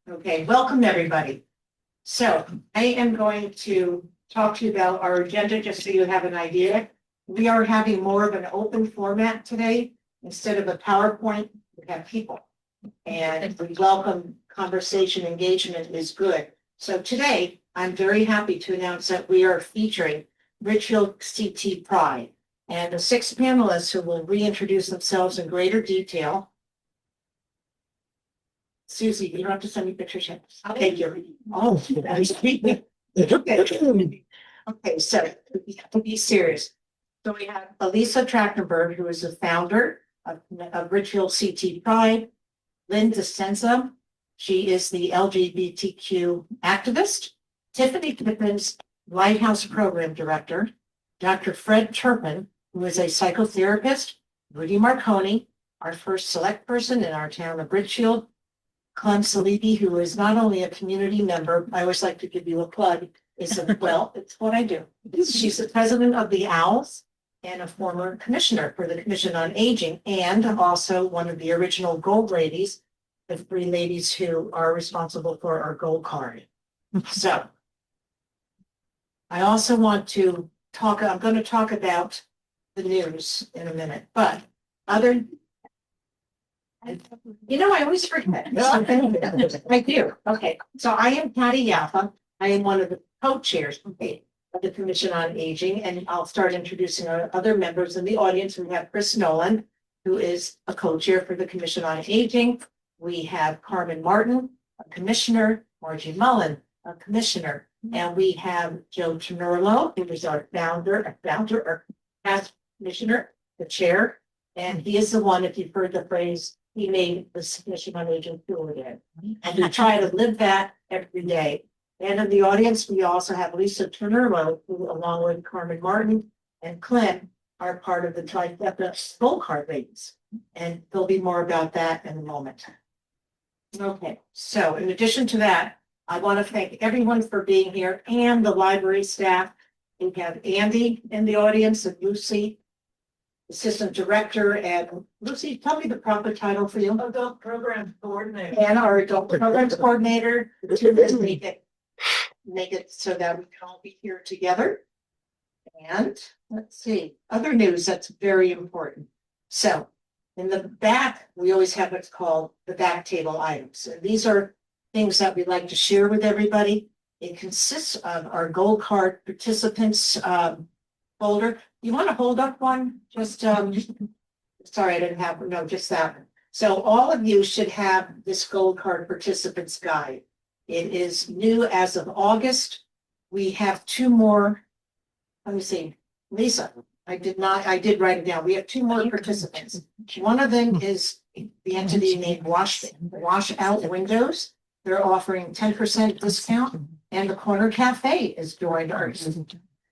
Okay, welcome everybody. So I am going to talk to you about our agenda, just so you have an idea. We are having more of an open format today. Instead of a PowerPoint, we have people. And we welcome conversation, engagement is good. So today, I'm very happy to announce that we are featuring Ridgefield CT PRIDE and the 6 panelists who will reintroduce themselves in greater detail. Susie, you don't have to send me pictures yet. Thank you. Oh, that is sweet. Okay, so to be serious. So we have Alisa Trachtenberg, who is the founder of Ridgefield CT PRIDE. Lynn Discenza, she is the LGBTQ activist. Tiffany Pippins, Lighthouse Program Director. Dr. Fred Turpin, who is a psychotherapist. Rudy Marconi, our first select person in our town of Ridgefield. Saleeby, who is not only a community member, I always like to give you a plug, well, it's what I do. She's the president of the Owls and a former commissioner for the Commission on Aging, and also one of the original gold ladies, the 3 ladies who are responsible for our gold card. So I also want to I'm going to talk about the news in a minute, but I always forget. I do. Okay. So I am Patty Yaffa. I am one of the co-chairs of the Commission on Aging, and I'll start introducing our other members in the audience. We have Chris Nolan, who is a co-chair for the Commission on Aging. We have Carmen Martin, a commissioner, Margie Mullen, a commissioner, and we have Joe Ternurlo, who is our or past commissioner, the chair, and he is the one, if you've heard the phrase, he made the Commission on Aging cool again. And we try to live that every day. And in the audience, we also have Alisa Trachtenberg, who, along with Carmen Martin and Clint, are part of the Trifecta Gold Card ladies. And there'll be more about that in a moment. Okay, so in addition to that, I want to thank everyone for being here and the library staff. We have Andy in the audience and Lucy, Assistant Director, and Lucy, tell me the proper title for you. Adult Programs Coordinator. And our Adult Programs Coordinator to make it so that we can all be here together. And let's see, other news that's very important. So in the back, we always have what's called the back table items. And these are things that we'd like to share with everybody. It consists of our gold card participants folder. You want to hold up one? Just, sorry, I didn't have, no, just that one. So all of you should have this gold card participants guide. It is new as of August. We have 2 more. Let me see, Lisa, I did write it down. We have 2 more participants. One of them is the entity named Wash Out Windows. They're offering 10% discount, and the Corner Cafe is joined ours.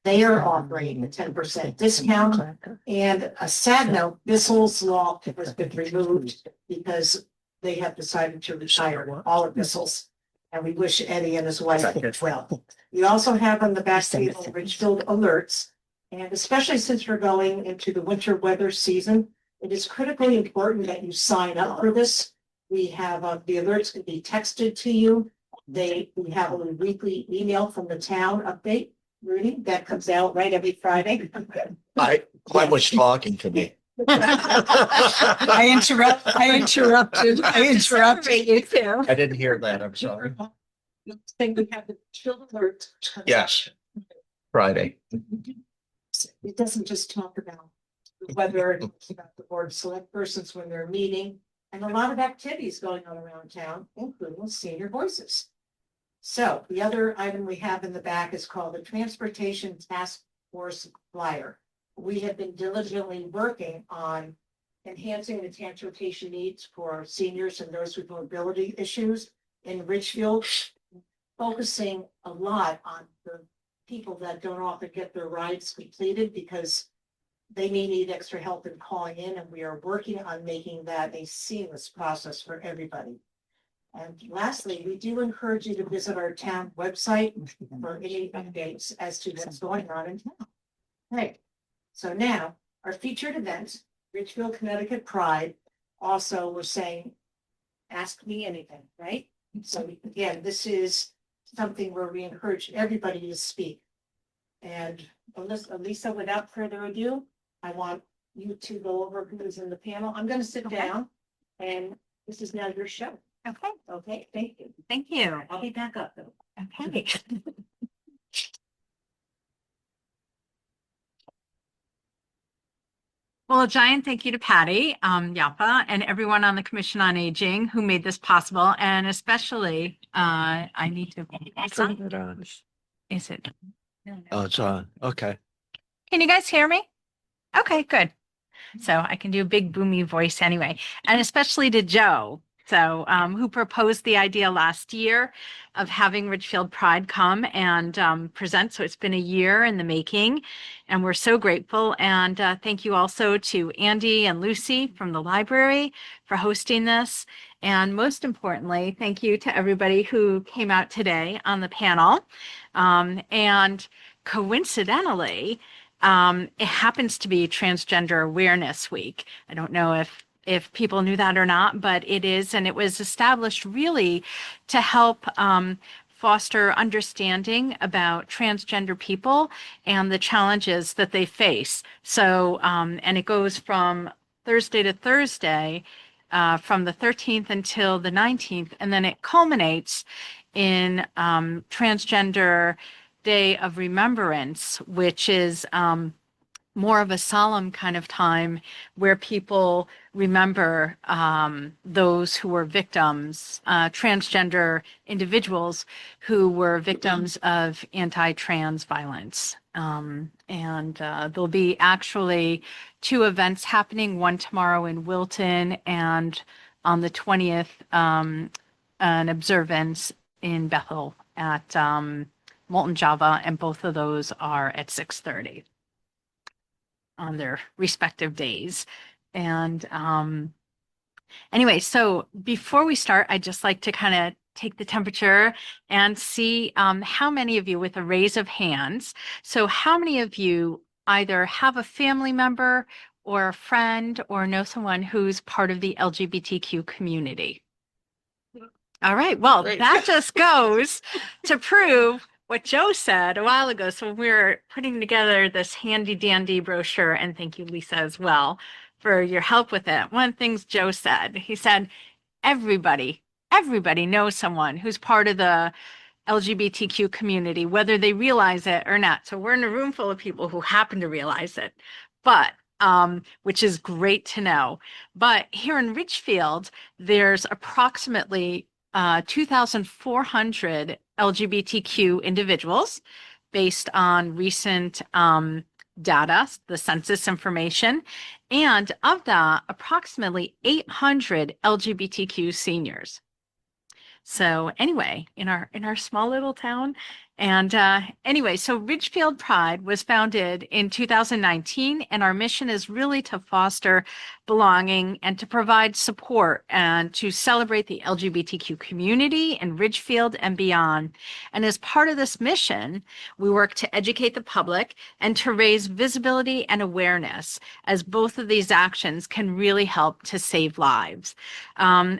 They are offering a 10% discount. And a sad note, Bissell's Law has been removed because they have decided to retire all of Bissell's. And we wish Eddie and his wife well. We also have on the back table Ridgefield alerts. And especially since we're going into the winter weather season, it is critically important that you sign up for this. We have the alerts can be texted to you. We have a weekly email from the town update, Rudy, that comes out right every Friday. I was talking to me. I interrupted you too. I didn't hear that. I'm sorry. Thing we have the chill alert. Yes. Friday. It doesn't just talk about the weather, it's about the board of select persons when they're meeting, and a lot of activities going on around town, including senior voices. So the other item we have in the back is called the Transportation Task Force Flyer. We have been diligently working on enhancing the transportation needs for seniors and those with mobility issues in Ridgefield, focusing a lot on the people that don't often get their rides completed because they may need extra help in calling in, and we are working on making that a seamless process for everybody. And lastly, we do encourage you to visit our town website for any updates as to what's going on in town. Right. So now our featured events, Ridgefield Connecticut Pride, also we're saying, ask me anything, right? So again, this is something where we encourage everybody to speak. And Alisa, without further ado, I want you to go over who's in the panel. I'm gonna sit Okay. down and this is now your show. Okay, Okay, thank you. thank you. I'll be back up though. Okay. Well, a giant thank you to Patty, Yapa, and everyone on the Commission on Aging who made this possible, and especially, I need to. Is it? Oh, it's on. Okay. Can you guys hear me? Okay, good. So I can do a big boomy voice anyway, and especially to Joe. So, who proposed the idea last year of having Ridgefield Pride come and present. So it's been a year in the making, and we're so grateful. And thank you also to Andy and Lucy from the library for hosting this. And most importantly, thank you to everybody who came out today on the panel. And coincidentally, it happens to be Transgender Awareness Week. I don't know if people knew that or not, but it is, and it was established really to help foster understanding about transgender people and the challenges that they face. So, and it goes from Thursday to Thursday, from the 13th until the 19th, and then it culminates in Transgender Day of Remembrance, which is more of a solemn kind of time where people remember those who were victims, transgender individuals who were victims of anti-trans violence. And there'll be actually 2 events happening, one tomorrow in Wilton and on the 20th, an observance in Bethel at Molten Java, and both of those are at 6:30 on their respective days. And anyway, so before we start, I'd just like to kind of take the temperature and see how many of you, with a raise of hands, so how many of you either have a family member or a friend or know someone who's part of the LGBTQ community? All right, well, Great. that just goes to prove what Joe said a while ago. So we were putting together this handy dandy brochure, and thank you, Lisa, as well, for your help with it. One of the things Joe said, he said, everybody knows someone who's part of the LGBTQ community, whether they realize it or not. So we're in a room full of people who happen to realize it, but which is great to know. But here in Ridgefield, there's approximately 2,400 LGBTQ individuals based on recent data, the census information. And of that, approximately 800 LGBTQ seniors. So anyway, in our small little town. And anyway, so Ridgefield Pride was founded in 2019, and our mission is really to foster belonging and to provide support and to celebrate the LGBTQ community in Ridgefield and beyond. And as part of this mission, we work to educate the public and to raise visibility and awareness, as both of these actions can really help to save lives.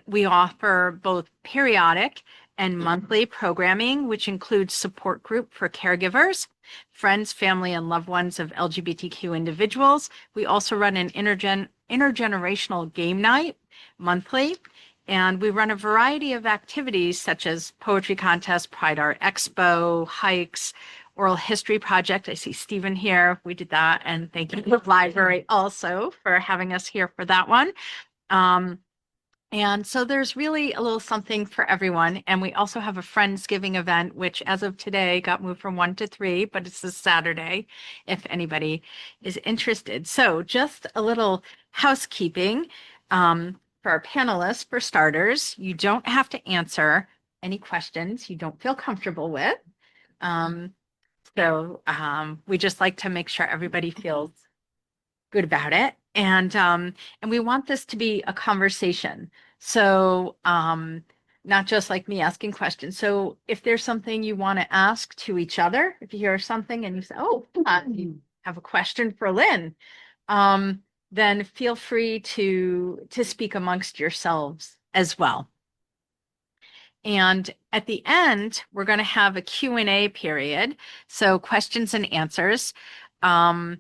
We offer both periodic and monthly programming, which includes support group for caregivers, friends, family, and loved ones of LGBTQ individuals. We also run an intergenerational game night monthly, and we run a variety of activities such as poetry contest, Pride Art Expo, hikes, oral history project. I see Stephen here. We did that, and thank you to the library also for having us here for that one. And so there's really a little something for everyone. And we also have a Friendsgiving event, which as of today got moved from 1 to 3, but it's a Saturday if anybody is interested. So just a little housekeeping for our panelists. For starters, you don't have to answer any questions you don't feel comfortable with. We just like to make sure everybody feels good about it. And we want this to be a conversation. So not just like me asking questions. So if there's something you want to ask to each other, if you hear something and you say, oh, you have a question for Lynn, then feel free to speak amongst yourselves as well. And at the end, we're going to have a Q&A period. So questions and answers. And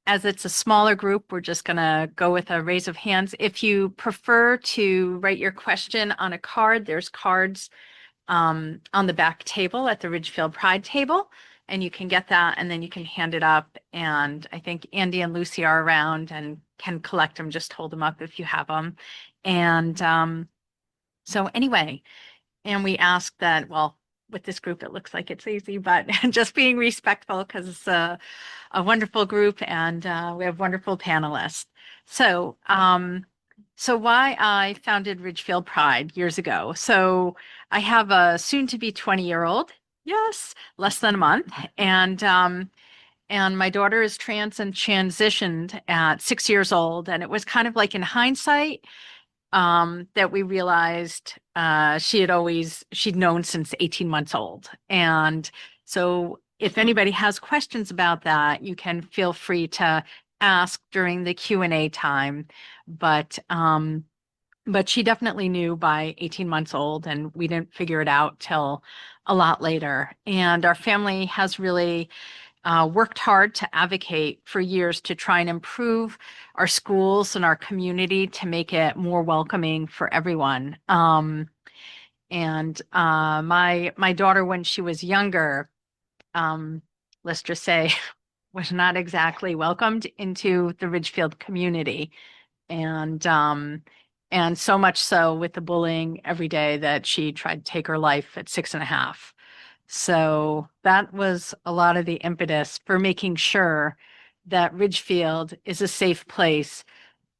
as it's a smaller group, we're just going to go with a raise of hands. If you prefer to write your question on a card, there's cards on the back table at the Ridgefield Pride table, and you can get that and then you can hand it up. And I think Andy and Lucy are around and can collect them. Just hold them up if you have them. And so anyway, and we ask that, well, with this group, it looks like it's easy, but just being respectful because it's a wonderful group and we have wonderful panelists. So, so why I founded Ridgefield Pride years ago. So I have a soon to be 20-year-old. Yes, less than a month. And my daughter is trans and transitioned at 6 years old. And it was kind of like in hindsight, that we realized she'd known since 18 months old. And so if anybody has questions about that, you can feel free to ask during the Q&A time. But she definitely knew by 18 months old, and we didn't figure it out till a lot later. And our family has really worked hard to advocate for years to try and improve our schools and our community to make it more welcoming for everyone. My daughter, when she was younger, let's just say, was not exactly welcomed into the Ridgefield community. And so much so with the bullying every day that she tried to take her life at 6.5. So that was a lot of the impetus for making sure that Ridgefield is a safe place,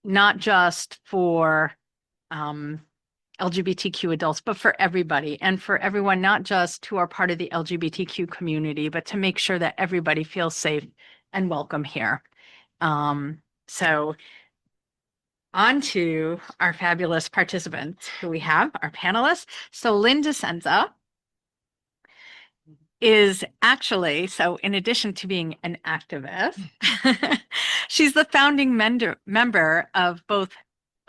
not just for LGBTQ adults, but for everybody and for everyone, not just who are part of the LGBTQ community, but to make sure that everybody feels safe and welcome here. So on to our fabulous participants who we have, our panelists. So Lynn Discenza is actually, so in addition to being an activist, she's the founding member of both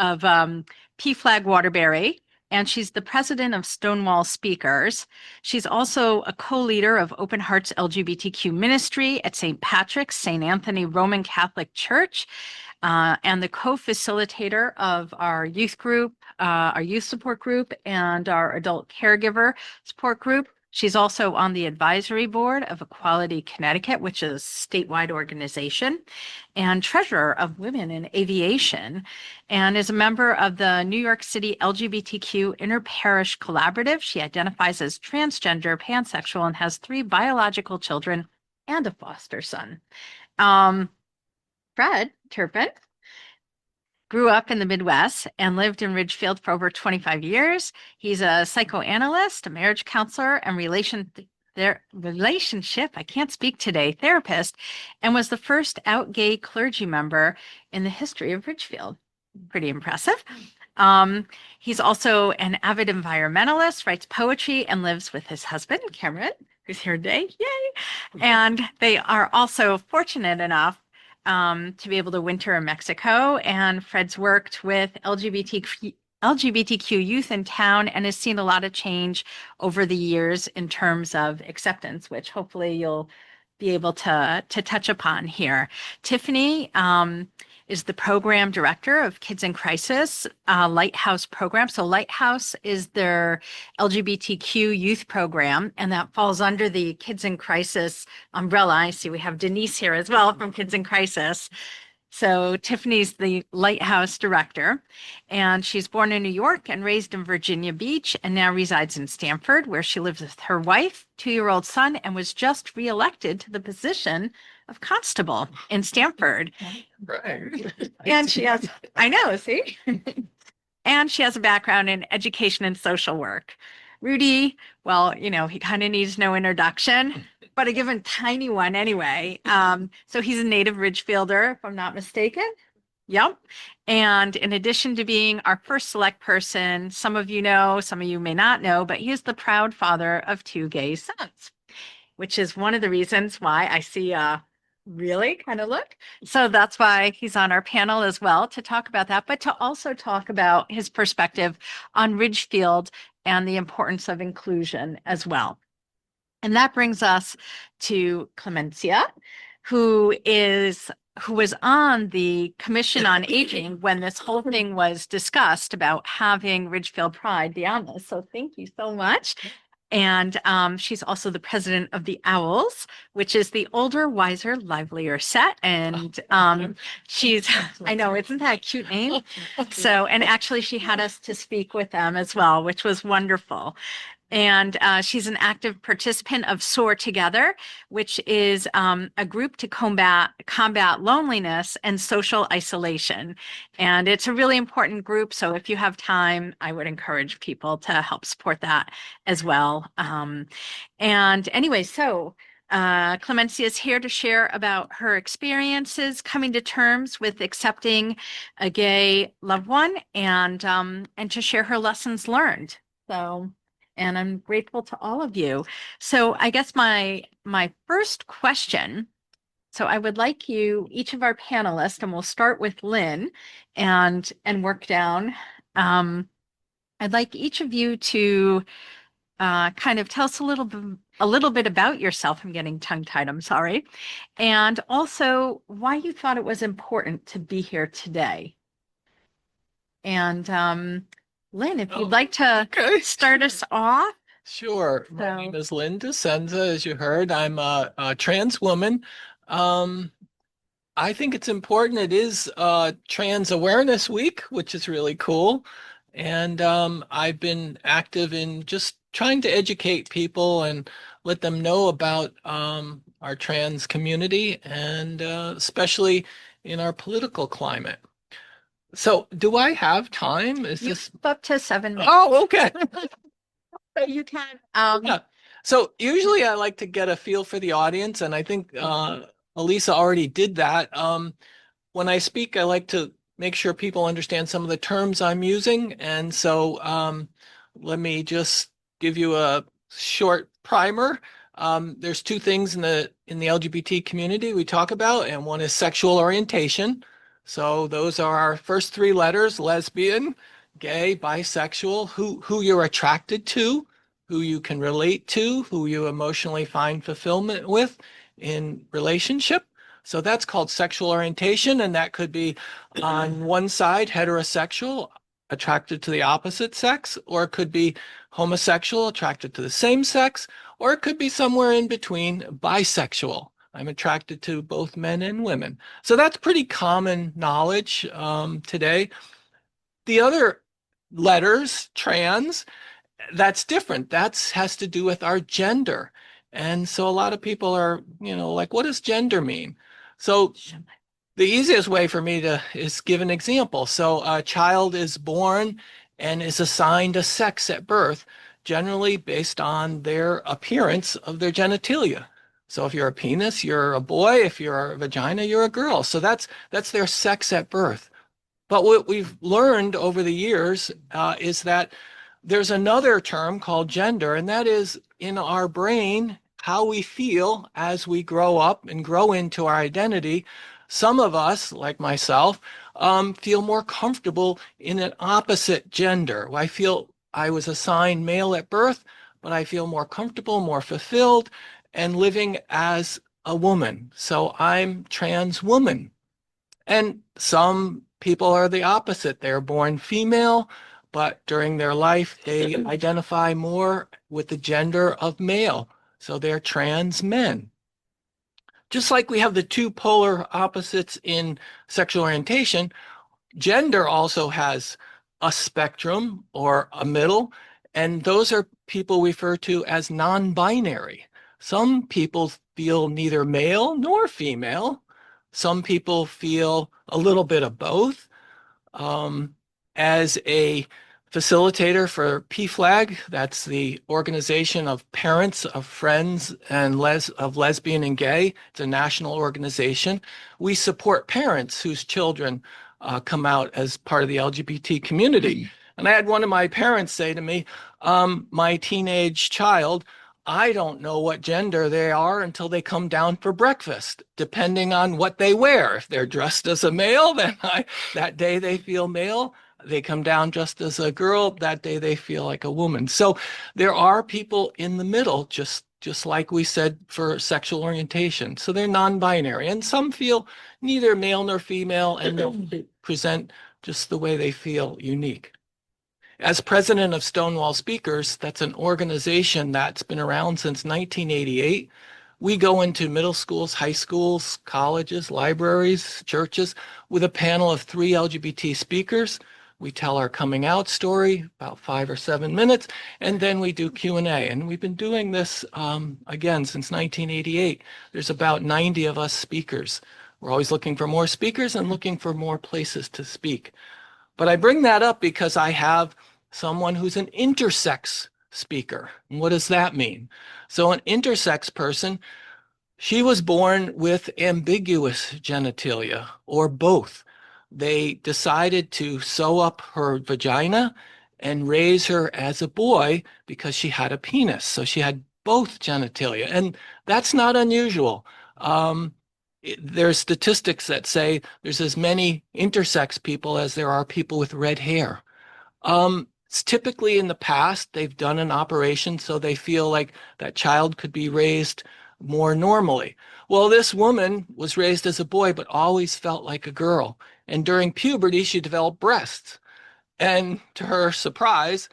of PFLAG Waterbury, and she's the president of Stonewall Speakers. She's also a co-leader of Open Hearts LGBTQ Ministry at St. Patrick's, St. Anthony Roman Catholic Church, and the co-facilitator of our youth group, our youth support group, and our adult caregiver support group. She's also on the advisory board of Equality Connecticut, which is a statewide organization, and treasurer of Women in Aviation, and is a member of the New York City LGBTQ Interparish Collaborative. She identifies as transgender, pansexual, and has 3 biological children and a foster son. Fred Turpin grew up in the Midwest and lived in Ridgefield for over 25 years. He's a psychoanalyst, a marriage counselor, and relationship, I can't speak today, therapist, and was the first out gay clergy member in the history of Ridgefield. Pretty impressive. He's also an avid environmentalist, writes poetry, and lives with his husband, Cameron, who's here today. Yay! And they are also fortunate enough to be able to winter in Mexico. And Fred's worked with LGBTQ youth in town and has seen a lot of change over the years in terms of acceptance, which hopefully you'll be able to touch upon here. Tiffany is the program director of Kids in Crisis Lighthouse program. So Lighthouse is their LGBTQ youth program, and that falls under the Kids in Crisis umbrella. I see we have Denise here as well from Kids in Crisis. So Tiffany's the Lighthouse director, and she's born in New York and raised in Virginia Beach, and now resides in Stamford, where she lives with her wife, 2-year-old son, and was just reelected to the position of constable in Stamford. Right. And she has, I know, see? And she has a background in education and social work. Rudy, well, you know, he kind of needs no introduction, but I give him a tiny one anyway. So he's a native Ridgefielder, if I'm not mistaken. Yep. And in addition to being our first select person, some of you know, some of you may not know, but he is the proud father of 2 gay sons, which is one of the reasons why I see really kind of look. So that's why he's on our panel as well to talk about that, but to also talk about his perspective on Ridgefield and the importance of inclusion as well. And that brings us to Clemencia, who was on the Commission on Aging when this whole thing was discussed about having Ridgefield Pride be on this. So thank you so much. And she's also the president of the Owls, which is the Older, Wiser, Livelier set. And she's, I know, isn't that a cute name? So, and actually she had us to speak with them as well, which was wonderful. And she's an active participant of SOAR Together, which is a group to combat loneliness and social isolation. And it's a really important group. So if you have time, I would encourage people to help support that as well. And anyway, so Clemencia is here to share about her experiences coming to terms with accepting a gay loved one and to share her lessons learned. So. And I'm grateful to all of you. So I guess my first question, so I would like you, each of our panelists, and we'll start with Lynn and work down. I'd like each of you to kind of tell us a little bit about yourself. I'm getting tongue-tied, I'm sorry. And also why you thought it was important to be here today. And Lynn, if you'd like to start us off. Sure. My name is Lynn Discenza, as you heard. I'm a trans woman. I think it's important. It is Trans Awareness Week, which is really cool. And I've been active in just trying to educate people and let them know about our trans community and especially in our political climate. So do I have time? Is this up to 7 minutes? Oh, okay. So you can. Yeah. So usually I like to get a feel for the audience, and I think Alisa already did that. When I speak, I like to make sure people understand some of the terms I'm using. And so let me just give you a short primer. There's two things in the LGBT community we talk about, and one is sexual orientation. So those are our first three letters: lesbian, gay, bisexual, who you're attracted to, who you can relate to, who you emotionally find fulfillment with in relationship. So that's called sexual orientation, and that could be on one side, heterosexual, attracted to the opposite sex, or it could be homosexual, attracted to the same sex, or it could be somewhere in between, bisexual. I'm attracted to both men and women. So that's pretty common knowledge today. The other letters, trans, that's different. That has to do with our gender. And so a lot of people are, like, what does gender mean? So the easiest way for me is give an example. So a child is born and is assigned a sex at birth, generally based on their appearance of their genitalia. So if you're a penis, you're a boy. If you're a vagina, you're a girl. So that's their sex at birth. But what we've learned over the years is that there's another term called gender, and that is in our brain, how we feel as we grow up and grow into our identity. Some of us, like myself, feel more comfortable in an opposite gender. I feel I was assigned male at birth, but I feel more comfortable, more fulfilled, and living as a woman. So I'm trans woman. And some people are the opposite. They're born female, but during their life, they identify more with the gender of male. So they're trans men. Just like we have the two polar opposites in sexual orientation, gender also has a spectrum or a middle, and those are people referred to as non-binary. Some people feel neither male nor female. Some people feel a little bit of both. As a facilitator for PFLAG, that's the organization of parents of friends and of lesbian and gay. It's a national organization. We support parents whose children come out as part of the LGBT community. And I had one of my parents say to me, my teenage child I don't know what gender they are until they come down for breakfast, depending on what they wear. If they're dressed as a male, then that day they feel male. They come down dressed as a girl, that day they feel like a woman. So there are people in the middle, just like we said for sexual orientation. So they're non-binary, and some feel neither male nor female, and they'll present just the way they feel unique. As president of Stonewall Speakers, that's an organization that's been around since 1988. We go into middle schools, high schools, colleges, libraries, churches with a panel of 3 LGBT speakers. We tell our coming out story, about 5 or 7 minutes, and then we do Q&A. And we've been doing this, again, since 1988. There's about 90 of us speakers. We're always looking for more speakers and looking for more places to speak. But I bring that up because I have someone who's an intersex speaker. And what does that mean? So an intersex person, she was born with ambiguous genitalia or both. They decided to sew up her vagina and raise her as a boy because she had a penis. So she had both genitalia, and that's not unusual. There's statistics that say there's as many intersex people as there are people with red hair. It's typically in the past, they've done an operation so they feel like that child could be raised more normally. Well, this woman was raised as a boy, but always felt like a girl. And during puberty, she developed breasts. And to her surprise,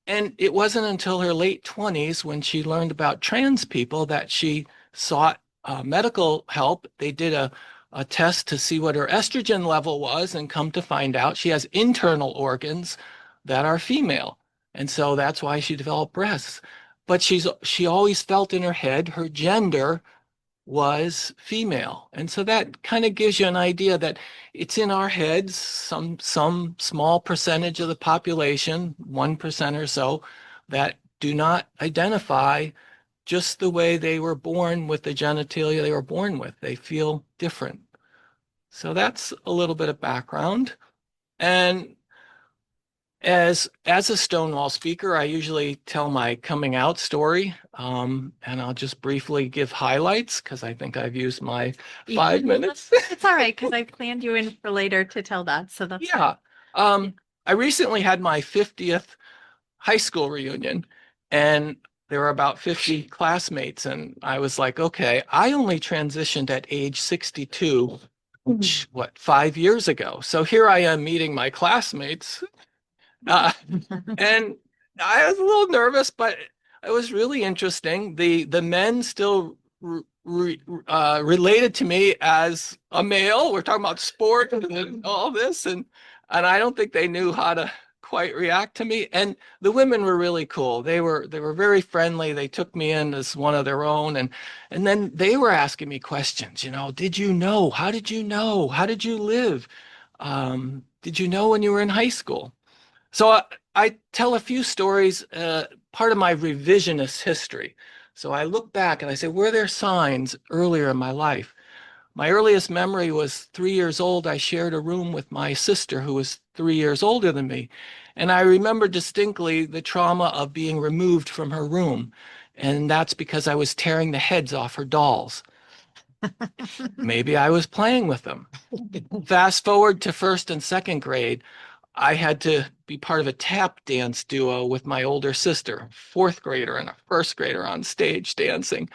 and it wasn't until her late 20s when she learned about trans people that she sought medical help. They did a test to see what her estrogen level was, and come to find out she has internal organs that are female. And so that's why she developed breasts. But she always felt in her head her gender was female. And so that kind of gives you an idea that it's in our heads, some small percentage of the population, 1% or so, that do not identify just the way they were born with the genitalia they were born with. They feel different. So that's a little bit of background. And as a Stonewall speaker, I usually tell my coming out story, and I'll just briefly give highlights because I think I've used my 5 minutes. It's all right, because I planned you in for later to tell that, so that's Yeah. I recently had my 50th high school reunion, and there were about 50 classmates, and I was like, okay, I only transitioned at age 62, which, 5 years ago. So here I am meeting my classmates. And I was a little nervous, but it was really interesting. The men still related to me as a male. We're talking about sport and all this, and I don't think they knew how to quite react to me. And the women were really cool. They were very friendly. They took me in as one of their own, and then they were asking me questions. Did you know? How did you know? How did you live? Did you know when you were in high school? So I tell a few stories, part of my revisionist history. So I look back and I say, were there signs earlier in my life? My earliest memory was 3 years old. I shared a room with my sister who was 3 years older than me. And I remember distinctly the trauma of being removed from her room. And that's because I was tearing the heads off her dolls. Maybe I was playing with them. Fast forward to 1st and 2nd grade. I had to be part of a tap dance duo with my older sister, 4th grader and a 1st grader on stage dancing.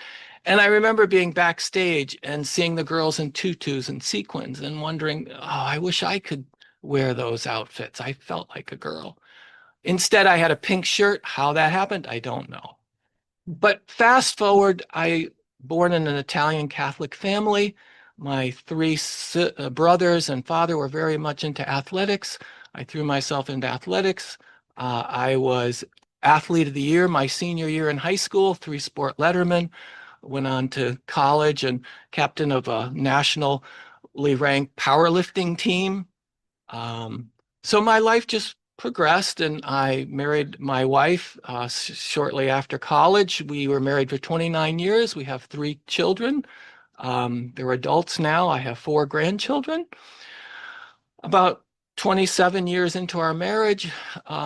And I remember being backstage and seeing the girls in tutus and sequins and wondering, oh, I wish I could wear those outfits. I felt like a girl. Instead, I had a pink shirt. How that happened, I don't know. But fast forward, I born in an Italian Catholic family. My 3 brothers and father were very much into athletics. I threw myself into athletics. I was athlete of the year my senior year in high school, 3-sport letterman. Went on to college and captain of a nationally ranked powerlifting team. So my life just progressed, and I married my wife shortly after college. We were married for 29 years. We have 3 children. They're adults now. I have 4 grandchildren. About 27 years into our marriage,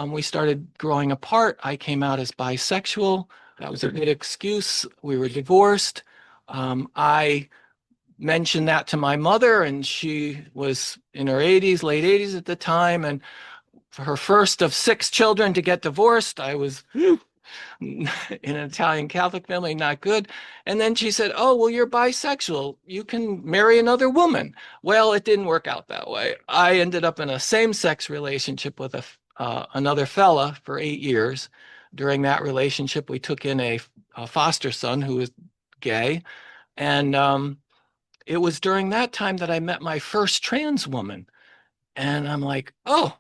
we started growing apart. I came out as bisexual. That was a good excuse. We were divorced. I mentioned that to my mother, and she was in her 80s, late 80s at the time. And for her first of 6 children to get divorced, I was in an Italian Catholic family, not good. And then she said, "Oh, well, you're bisexual. You can marry another woman." Well, it didn't work out that way. I ended up in a same-sex relationship with another fella for 8 years. During that relationship, we took in a foster son who was gay. And it was during that time that I met my first trans woman. And I'm like, "Oh,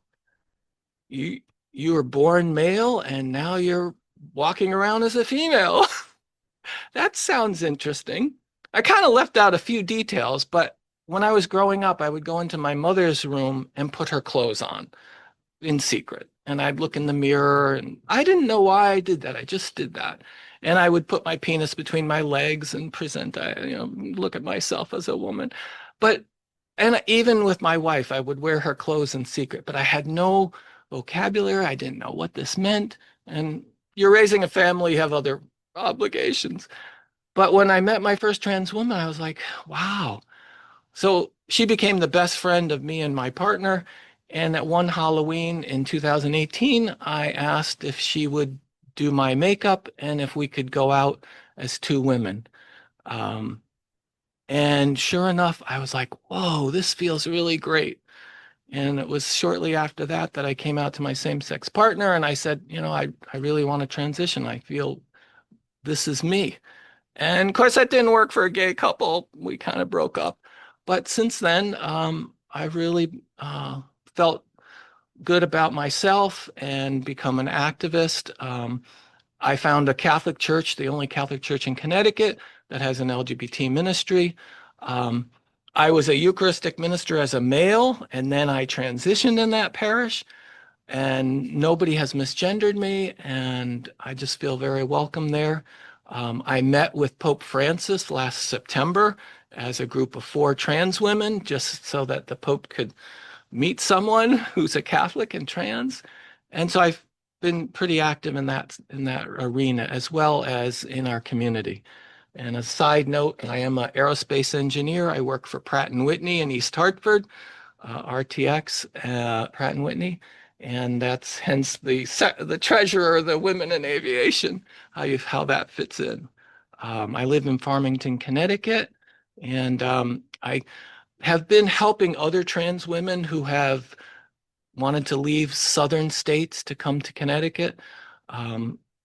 you you were born male and now you're walking around as a female." That sounds interesting. I kind of left out a few details, but when I was growing up, I would go into my mother's room and put her clothes on in secret. And I'd look in the mirror, and I didn't know why I did that. I just did that. And I would put my penis between my legs and present, look at myself as a woman. But, and even with my wife, I would wear her clothes in secret, but I had no vocabulary. I didn't know what this meant. And you're raising a family, you have other obligations. But when I met my first trans woman, I was like, wow. So she became the best friend of me and my partner. And at one Halloween in 2018, I asked if she would do my makeup and if we could go out as 2 women. Um, and sure enough, I was like, whoa, this feels really great. And it was shortly after that that I came out to my same-sex partner and I said, I really want to transition. I feel this is me. And of course, that didn't work for a gay couple. We kind of broke up. But since then, I really felt good about myself and become an activist. I found a Catholic church, the only Catholic church in Connecticut that has an LGBT ministry. Um, I was a Eucharistic minister as a male, and then I transitioned in that parish, and nobody has misgendered me, and I just feel very welcome there. I met with Pope Francis last September as a group of 4 trans women, just so that the Pope could meet someone who's a Catholic and trans. And so I've been pretty active in that arena as well as in our community. And a side note, I am an aerospace engineer. I work for Pratt & Whitney in East Hartford, RTX, Pratt & Whitney. And that's hence the treasurer of the Women in Aviation, how that fits in. I live in Farmington, Connecticut, and I have been helping other trans women who have wanted to leave southern states to come to Connecticut.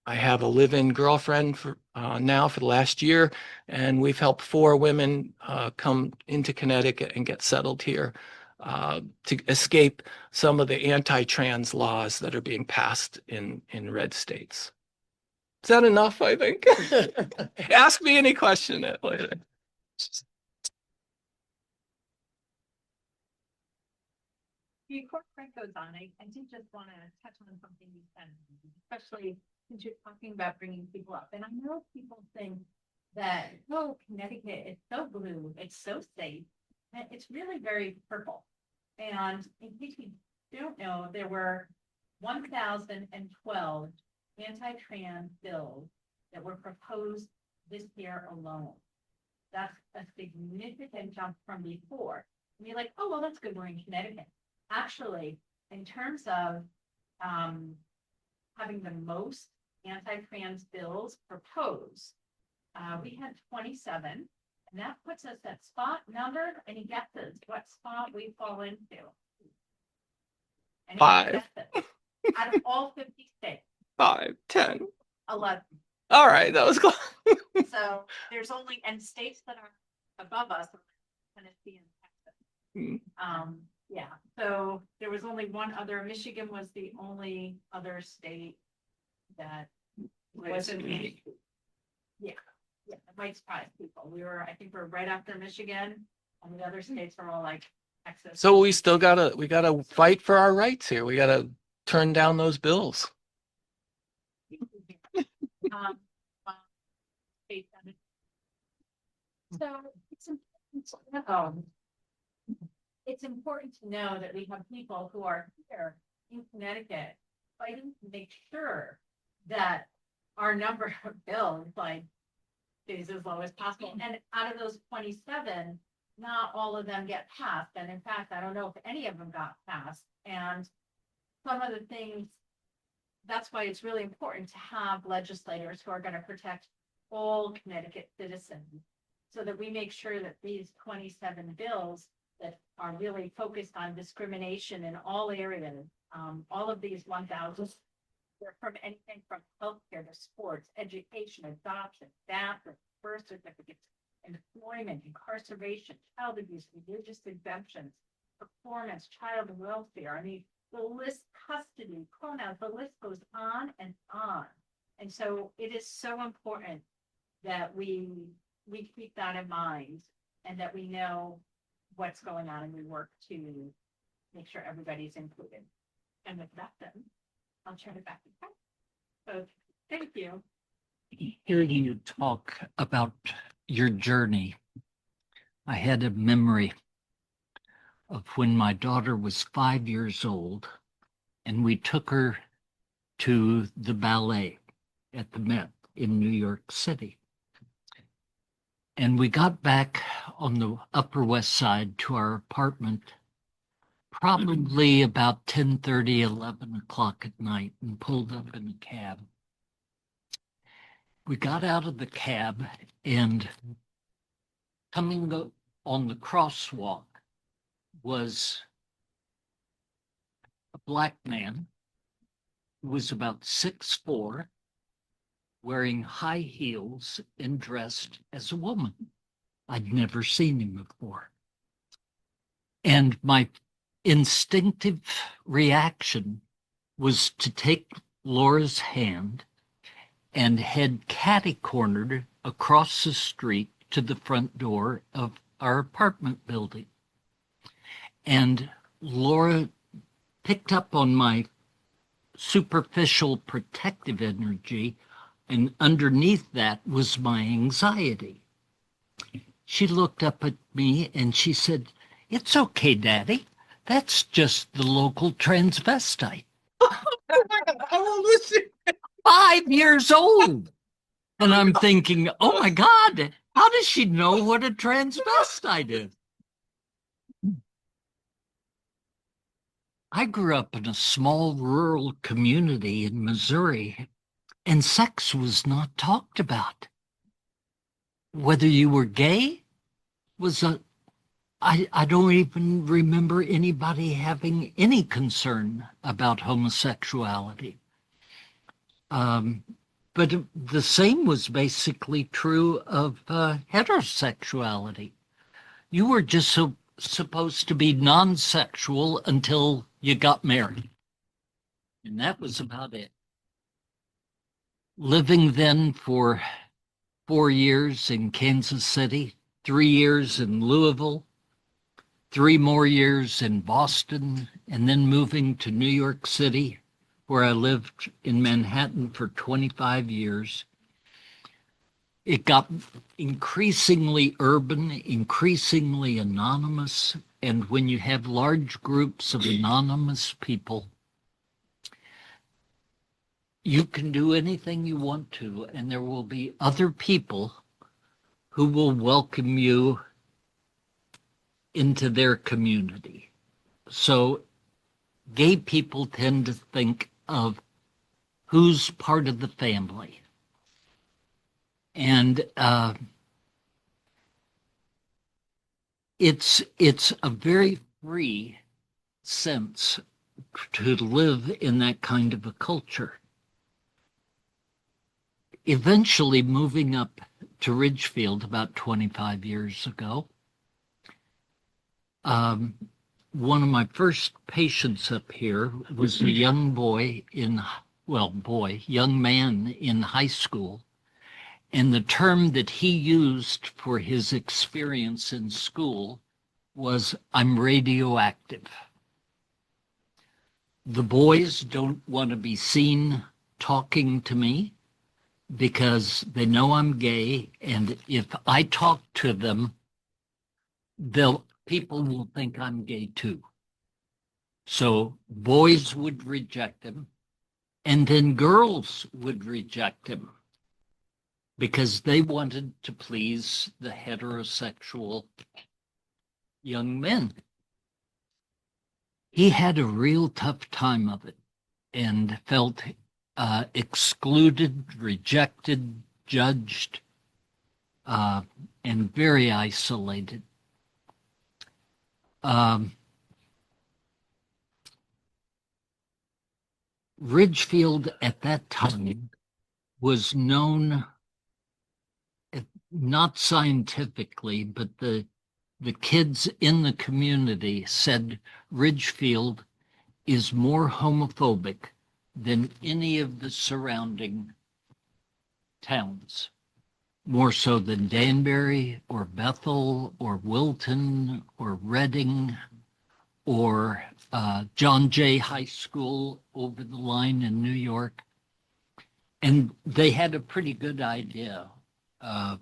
I have a live-in girlfriend now for the last year, and we've helped 4 women come into Connecticut and get settled here to escape some of the anti-trans laws that are being passed in red states. Is that enough, I think? Ask me any question later. Before Craig goes on, I did just want to touch on something you said, especially since you're talking about bringing people up. And I know people think that, oh, Connecticut is so blue, it's so safe, and it's really very purple. And in case you don't know, there were 1,012 anti-trans bills that were proposed this year alone. That's a significant jump from before. And you're like, oh, well, that's good, we're in Connecticut. Actually, in terms of having the most anti-trans bills proposed, we had 27, and that puts us at spot number. Any guesses what spot we fall into? Any 5. guesses? Out of all 50 states. 5, 10. 11. All right, that was close. So there's only, and states that are above us, Tennessee and Texas. Yeah, so there was only one other. Michigan was the only other state that wasn't. Yeah, it might surprise people. I think we're right after Michigan, and the other states are all like Texas. So we gotta fight for our rights here. We gotta turn down those bills. Well, so it's important to know that we have people who are here in Connecticut fighting to make sure that our number of bills, like, is as low as possible. And out of those 27, not all of them get passed. And in fact, I don't know if any of them got passed. And some of the things, that's why it's really important to have legislators who are going to protect all Connecticut citizens, so that we make sure that these 27 bills that are really focused on discrimination in all areas, all of these 1,000, from anything from healthcare to sports, education, adoption, bathroom, birth certificates, employment, incarceration, child abuse, religious exemptions, performance, child welfare. I mean, the list, custody, pronouns, the list goes on and on. And so it is so important that we keep that in mind, and that we know what's going on, and we work to make sure everybody's included. And with that, then I'll turn it back to Pat. So thank you. Hearing you talk about your journey, I had a memory of when my daughter was 5 years old, and we took her to the ballet at the Met in New York City. And we got back on the Upper West Side to our apartment probably about 10:30, 11 o'clock at night, and pulled up in a cab. We got out of the cab, and coming on the crosswalk was a black man who was about 6'4", wearing high heels and dressed as a woman. I'd never seen him before. And my instinctive reaction was to take Laura's hand and head catty-cornered across the street to the front door of our apartment building. And Laura picked up on my superficial protective energy, and underneath that was my anxiety. She looked up at me and she said, "It's okay, Daddy. That's just the local transvestite." Oh my God, how old was she? 5 years old. And I'm thinking, oh my God, how does she know what a transvestite is? I grew up in a small rural community in Missouri, and sex was not talked about. Whether you were gay was I don't even remember anybody having any concern about homosexuality. But the same was basically true of heterosexuality. You were just supposed to be non-sexual until you got married. And that was about it. Living then for 4 years in Kansas City, 3 years in Louisville, 3 more years in Boston, and then moving to New York City, where I lived in Manhattan for 25 years. It got increasingly urban, increasingly anonymous, and when you have large groups of anonymous people, you can do anything you want to, and there will be other people who will welcome you into their community. So gay people tend to think of who's part of the family. And it's a very free sense to live in that kind of a culture. Eventually moving up to Ridgefield about 25 years ago, one of my first patients up here was a young young man in high school. And the term that he used for his experience in school was, "I'm radioactive." The boys don't want to be seen talking to me because they know I'm gay, and if I talk to them, people will think I'm gay too. So boys would reject him, And then girls would reject him because they wanted to please the heterosexual young men. He had a real tough time of it and felt excluded, rejected, judged, and very isolated. Ridgefield at that time was known, not scientifically, but the kids in the community said Ridgefield is more homophobic than any of the surrounding towns, more so than Danbury or Bethel or Wilton or Reading or John Jay High School over the line in New York. And they had a pretty good idea, but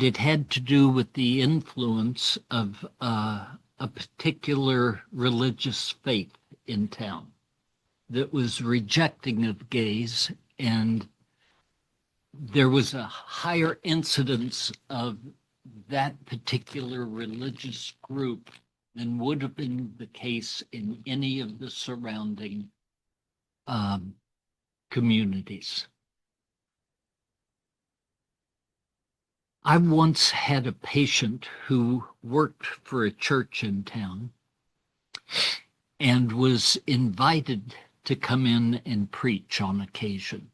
it had to do with the influence of a particular religious faith in town that was rejecting of gays, and there was a higher incidence of that particular religious group than would have been the case in any of the surrounding communities. I once had a patient who worked for a church in town and was invited to come in and preach on occasion.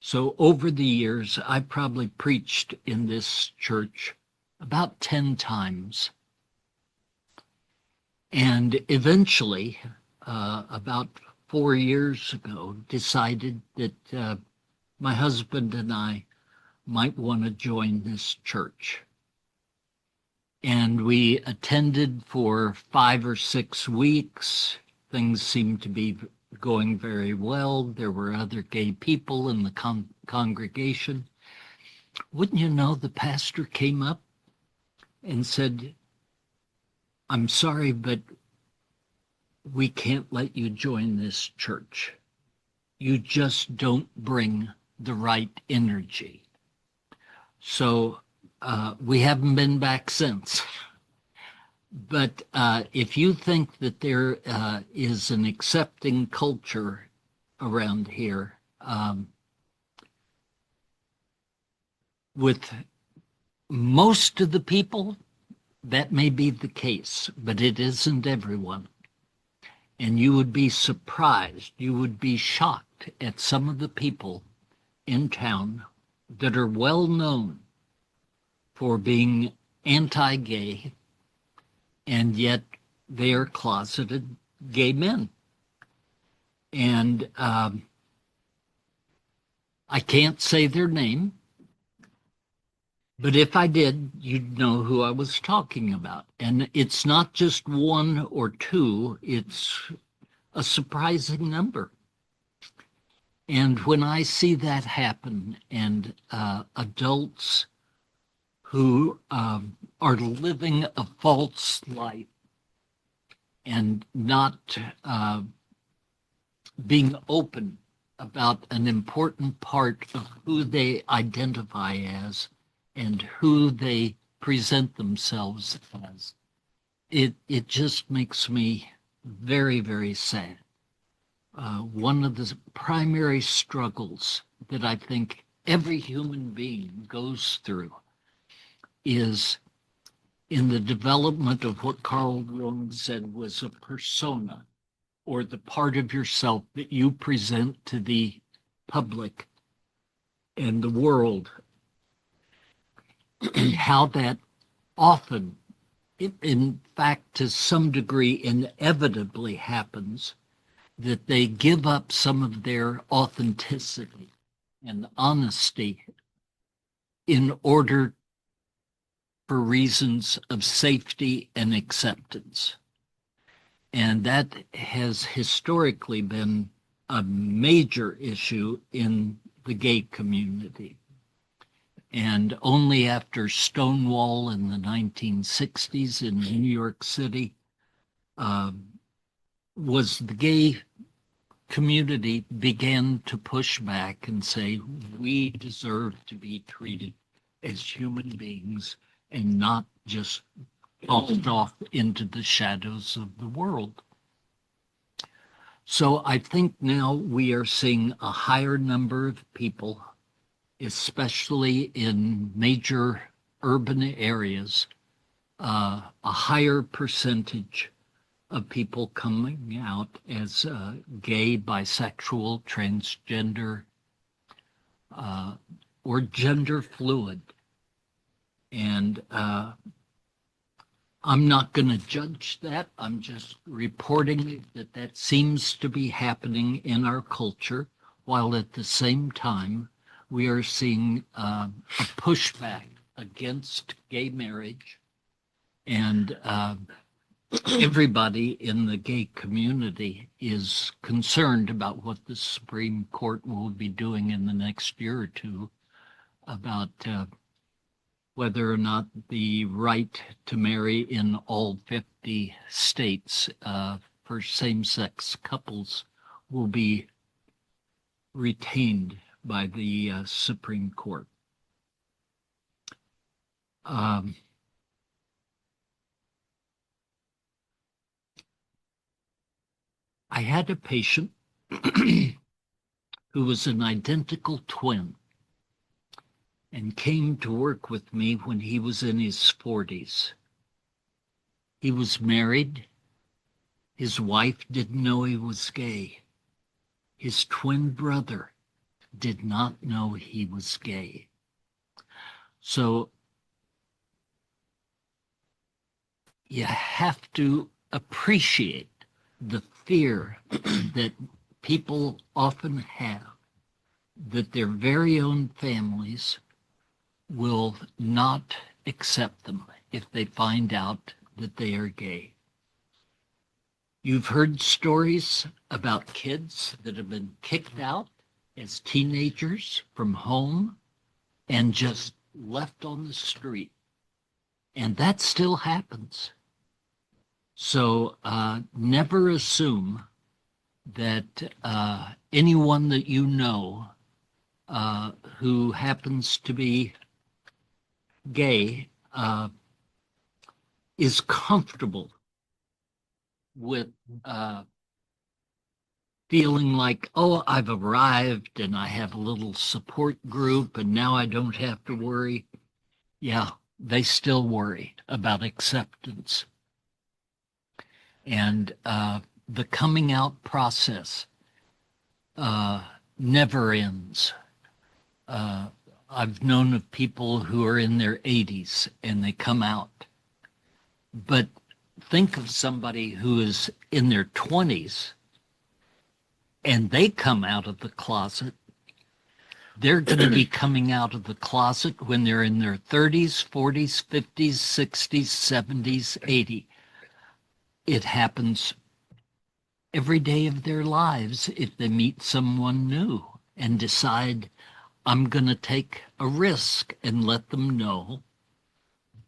So over the years, I probably preached in this church about 10 times. And eventually, about 4 years ago, decided that my husband and I might want to join this church. And we attended for 5 or 6 weeks. Things seemed to be going very well. There were other gay people in the congregation. Wouldn't you know, the pastor came up and said, "I'm sorry, but we can't let you join this church. You just don't bring the right energy." So we haven't been back since. But if you think that there is an accepting culture around here, with most of the people, that may be the case, but it isn't everyone. And you would be surprised, you would be shocked at some of the people in town that are well known for being anti-gay, and yet they are closeted gay men. And I can't say their name, but if I did, you'd know who I was talking about. And it's not just 1 or 2, it's a surprising number. And when I see that happen, and adults who are living a false life and not being open about an important part of who they identify as and who they present themselves as, it just makes me very, very sad. One of the primary struggles that I think every human being goes through is in the development of what Carl Jung said was a persona, or the part of yourself that you present to the public and the world, and how that often, in fact, to some degree, inevitably happens, that they give up some of their authenticity and honesty in order for reasons of safety and acceptance. And that has historically been a major issue in the gay community. And only after Stonewall in the 1960s in New York City was the gay community began to push back and say, we deserve to be treated as human beings and not just tossed off into the shadows of the world. So I think now we are seeing a higher number of people, especially in major urban areas, a higher percentage of people coming out as gay, bisexual, transgender, or gender fluid. And I'm not going to judge that. I'm just reporting that that seems to be happening in our culture, while at the same time, we are seeing a pushback against gay marriage. And everybody in the gay community is concerned about what the Supreme Court will be doing in the next year or two about whether or not the right to marry in all 50 states for same-sex couples will be retained by the Supreme Court. I had a patient who was an identical twin and came to work with me when he was in his 40s. He was married. His wife didn't know he was gay. His twin brother did not know he was gay. So you have to appreciate the fear that people often have that their very own families will not accept them if they find out that they are gay. You've heard stories about kids that have been kicked out as teenagers from home and just left on the street. And that still happens. So never assume that anyone that you know who happens to be gay is comfortable with feeling like, oh, I've arrived and I have a little support group and now I don't have to worry. Yeah, they still worry about acceptance. And the coming out process never ends. I've known of people who are in their 80s and they come out. But think of somebody who is in their 20s and they come out of the closet. They're going to be coming out of the closet when they're in their 30s, 40s, 50s, 60s, 70s, 80s. It happens every day of their lives if they meet someone new and decide, I'm going to take a risk and let them know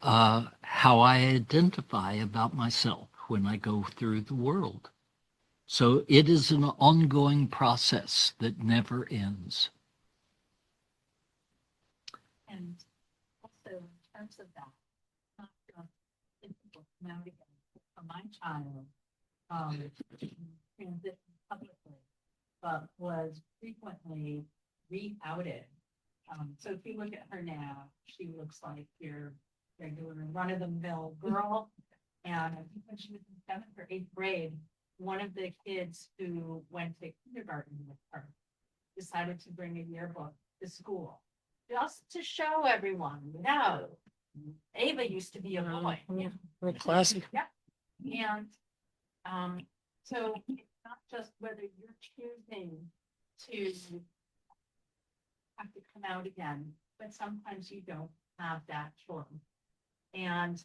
how I identify about myself when I go through the world. So it is an ongoing process that never ends. And also in terms of that, not just if people come out again, for my child, transitioned publicly, but was frequently re-outed. So if you look at her now, she looks like your regular run-of-the-mill girl. And I think when she was in 7th or 8th grade, one of the kids who went to kindergarten with her decided to bring a yearbook to school, just to show everyone, no, Ava used to be a boy. Classic. Yeah. And so it's not just whether you're choosing to have to come out again, but sometimes you don't have that choice. And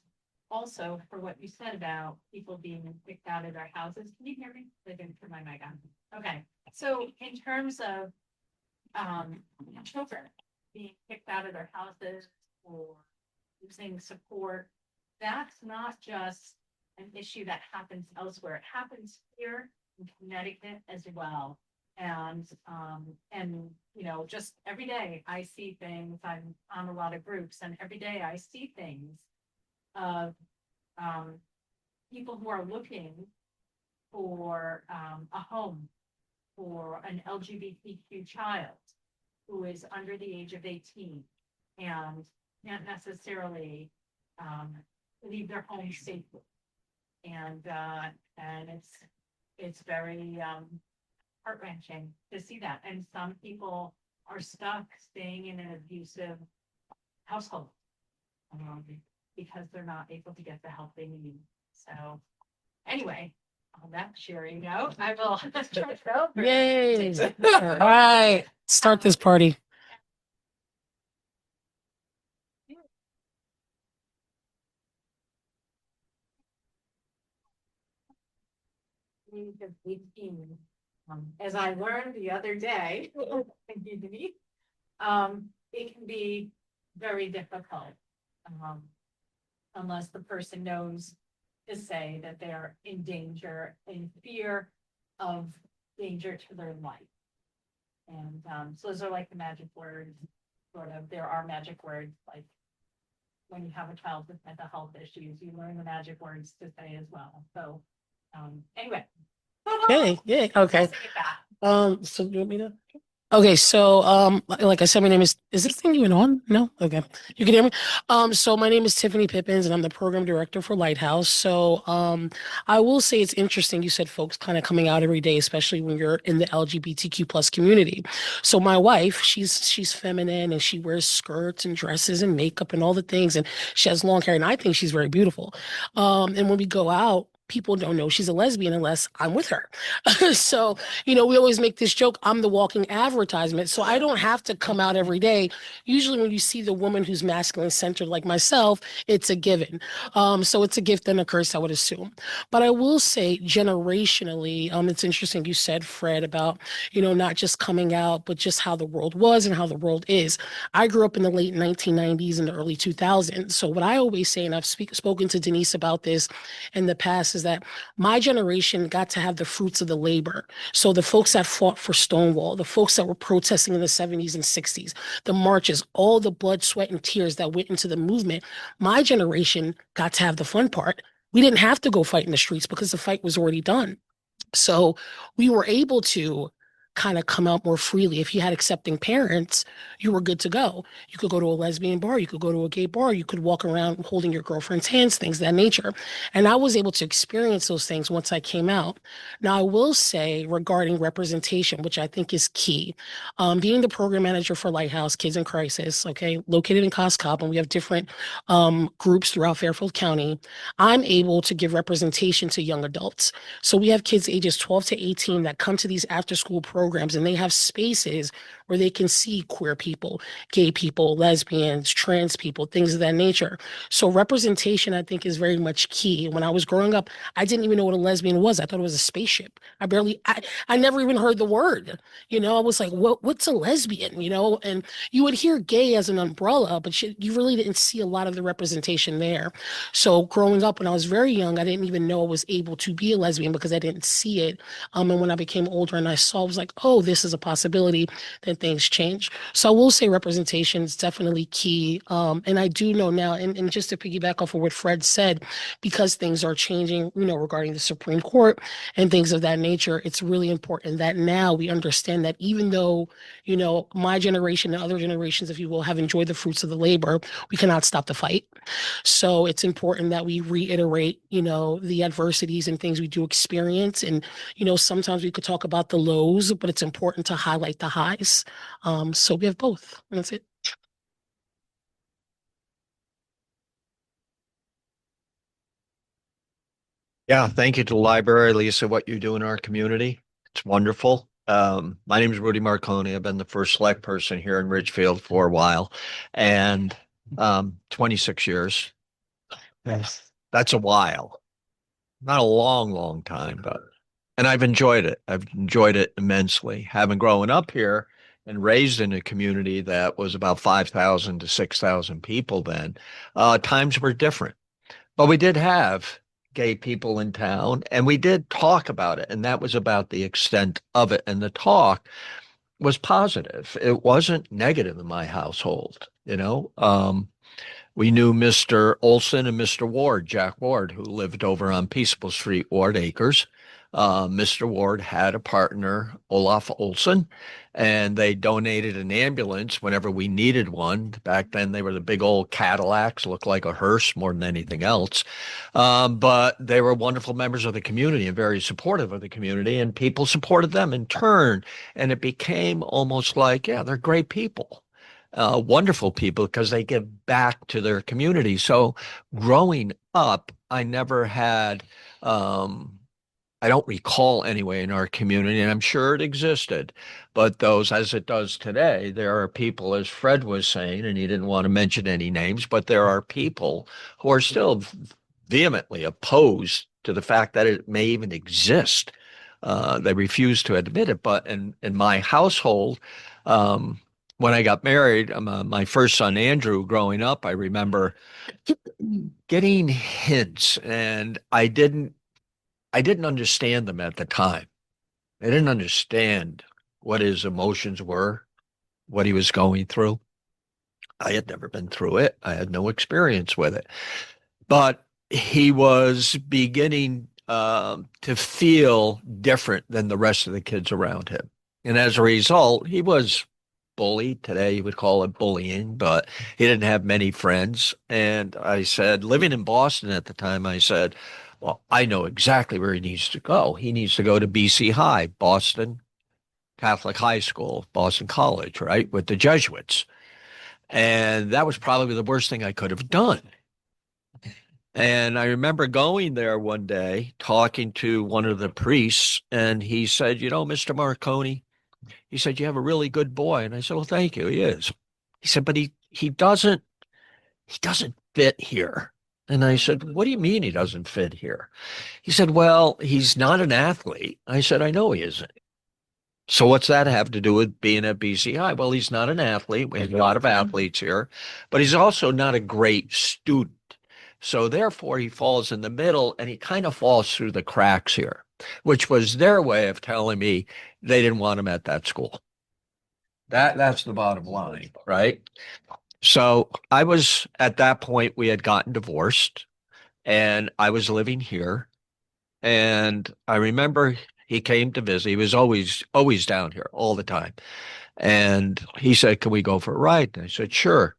also for what you said about people being kicked out of their houses, can you hear me? I didn't turn my mic on. Okay, so in terms of children being kicked out of their houses or losing support, that's not just an issue that happens elsewhere. It happens here in Connecticut as well. And, you know, just every day I see things, I'm on a lot of groups, and every day I see things of, people who are looking for, a home for an LGBTQ child who is under the age of 18 and can't necessarily, leave their home safely. And it's very, heart-wrenching to see that. And some people are stuck staying in an abusive household, because they're not able to get the help they need. So anyway, on that cheery note, I will turn it over. Yay. All right, start this party. Age of 18. As I learned the other day, thank you, Denise, it can be very difficult, unless the person knows to say that they are in danger, in fear of danger to their life. And so those are like the magic words, sort of. There are magic words, like when you have a child with mental health issues, you learn the magic words to say as well. So anyway. Okay, yeah, okay. I'll say it back. So you want me to? Okay, so like I said, my name is this thing even on? No? Okay. You can hear me? So my name is Tiffany Pippins and I'm the program director for Lighthouse. So I will say it's interesting. You said folks kind of coming out every day, especially when you're in the LGBTQ plus community. So my wife, she's feminine and she wears skirts and dresses and makeup and all the things, and she has long hair, and I think she's very beautiful. And when we go out, people don't know she's a lesbian unless I'm with her. So, you know, we always make this joke, I'm the walking advertisement. So I don't have to come out every day. Usually when you see the woman who's masculine centered like myself, it's a given. So it's a gift and a curse, I would assume. But I will say generationally, it's interesting you said, Fred, about, you know, not just coming out, but just how the world was and how the world is. I grew up in the late 1990s and the early 2000s. So what I always say, and I've spoken to Denise about this in the past, is that my generation got to have the fruits of the labor. So the folks that fought for Stonewall, the folks that were protesting in the 70s and 60s, the marches, all the blood, sweat, and tears that went into the movement, my generation got to have the fun part. We didn't have to go fight in the streets because the fight was already done. So we were able to kind of come out more freely. If you had accepting parents, you were good to go. You could go to a lesbian bar, you could go to a gay bar, you could walk around holding your girlfriend's hands, things of that nature. And I was able to experience those things once I came out. Now, I will say regarding representation, which I think is key, being the program manager for Lighthouse Kids in Crisis, okay, located in Coscob, and we have different groups throughout Fairfield County, I'm able to give representation to young adults. So we have kids ages 12 to 18 that come to these after school programs, and they have spaces where they can see queer people, gay people, lesbians, trans people, things of that nature. So representation, I think, is very much key. When I was growing up, I didn't even know what a lesbian was. I thought it was a spaceship. I never even heard the word. You know, I was like, what's a lesbian? You know, and you would hear gay as an umbrella, but you really didn't see a lot of the representation there. So growing up, when I was very young, I didn't even know I was able to be a lesbian because I didn't see it. And when I became older and I saw, I was like, oh, this is a possibility, then things change. So I will say representation is definitely key. And I do know now, and just to piggyback off of what Fred said, because things are changing, you know, regarding the Supreme Court and things of that nature, it's really important that now we understand that even though, you know, my generation and other generations, if you will, have enjoyed the fruits of the labor, we cannot stop the fight. So it's important that we reiterate, you know, the adversities and things we do experience. And, you know, sometimes we could talk about the lows, but it's important to highlight the highs. So we have both. And that's it. Yeah, thank you to the library, Lisa, what you do in our community. It's wonderful. My name is Rudy Marconi. I've been the first select person here in Ridgefield for a while, and 26 years. Yes. That's a while. Not a long, long time, but and I've enjoyed it. I've enjoyed it immensely. Having grown up here and raised in a community that was about 5,000 to 6,000 people then, times were different. But we did have gay people in town, and we did talk about it, and that was about the extent of it. And the talk was positive. It wasn't negative in my household, you know. We knew Mr. Olson and Mr. Ward, Jack Ward, who lived over on Peaceable Street, Ward Acres. Mr. Ward had a partner, Olaf Olson, and they donated an ambulance whenever we needed one. Back then, they were the big old Cadillacs, looked like a hearse more than anything else. But they were wonderful members of the community and very supportive of the community, and people supported them in turn. And it became almost like, yeah, they're great people. Wonderful people because they give back to their community. So growing up, I never had, I don't recall anyway in our community, and I'm sure it existed, but those, as it does today, there are people, as Fred was saying, and he didn't want to mention any names, but there are people who are still vehemently opposed to the fact that it may even exist. They refuse to admit it. But in my household, when I got married, my first son, Andrew, growing up, I remember getting hints, and I didn't understand them at the time. I didn't understand what his emotions were, what he was going through. I had never been through it. I had no experience with it. But he was beginning to feel different than the rest of the kids around him. And as a result, he was bullied. Today, you would call it bullying, but he didn't have many friends. And I said, living in Boston at the time, I said, well, I know exactly where he needs to go. He needs to go to BC High, Boston Catholic High School, Boston College, right, with the Jesuits. And that was probably the worst thing I could have done. And I remember going there one day, talking to one of the priests, and he said, you know, Mr. Marconi, he said, you have a really good boy. And I said, well, thank you. He is. He said, but he doesn't fit here. And I said, what do you mean he doesn't fit here? He said, well, he's not an athlete. I said, I know he isn't. So what's that have to do with being at BCI? Well, he's not an athlete. We have a lot of athletes here, but he's also not a great student. So therefore, he falls in the middle, and he kind of falls through the cracks here, which was their way of telling me they didn't want him at that school. That's the bottom line, right? So I was, at that point, we had gotten divorced, and I was living here. And I remember he came to visit. He was always down here all the time. And he said, can we go for a ride? And I said, sure.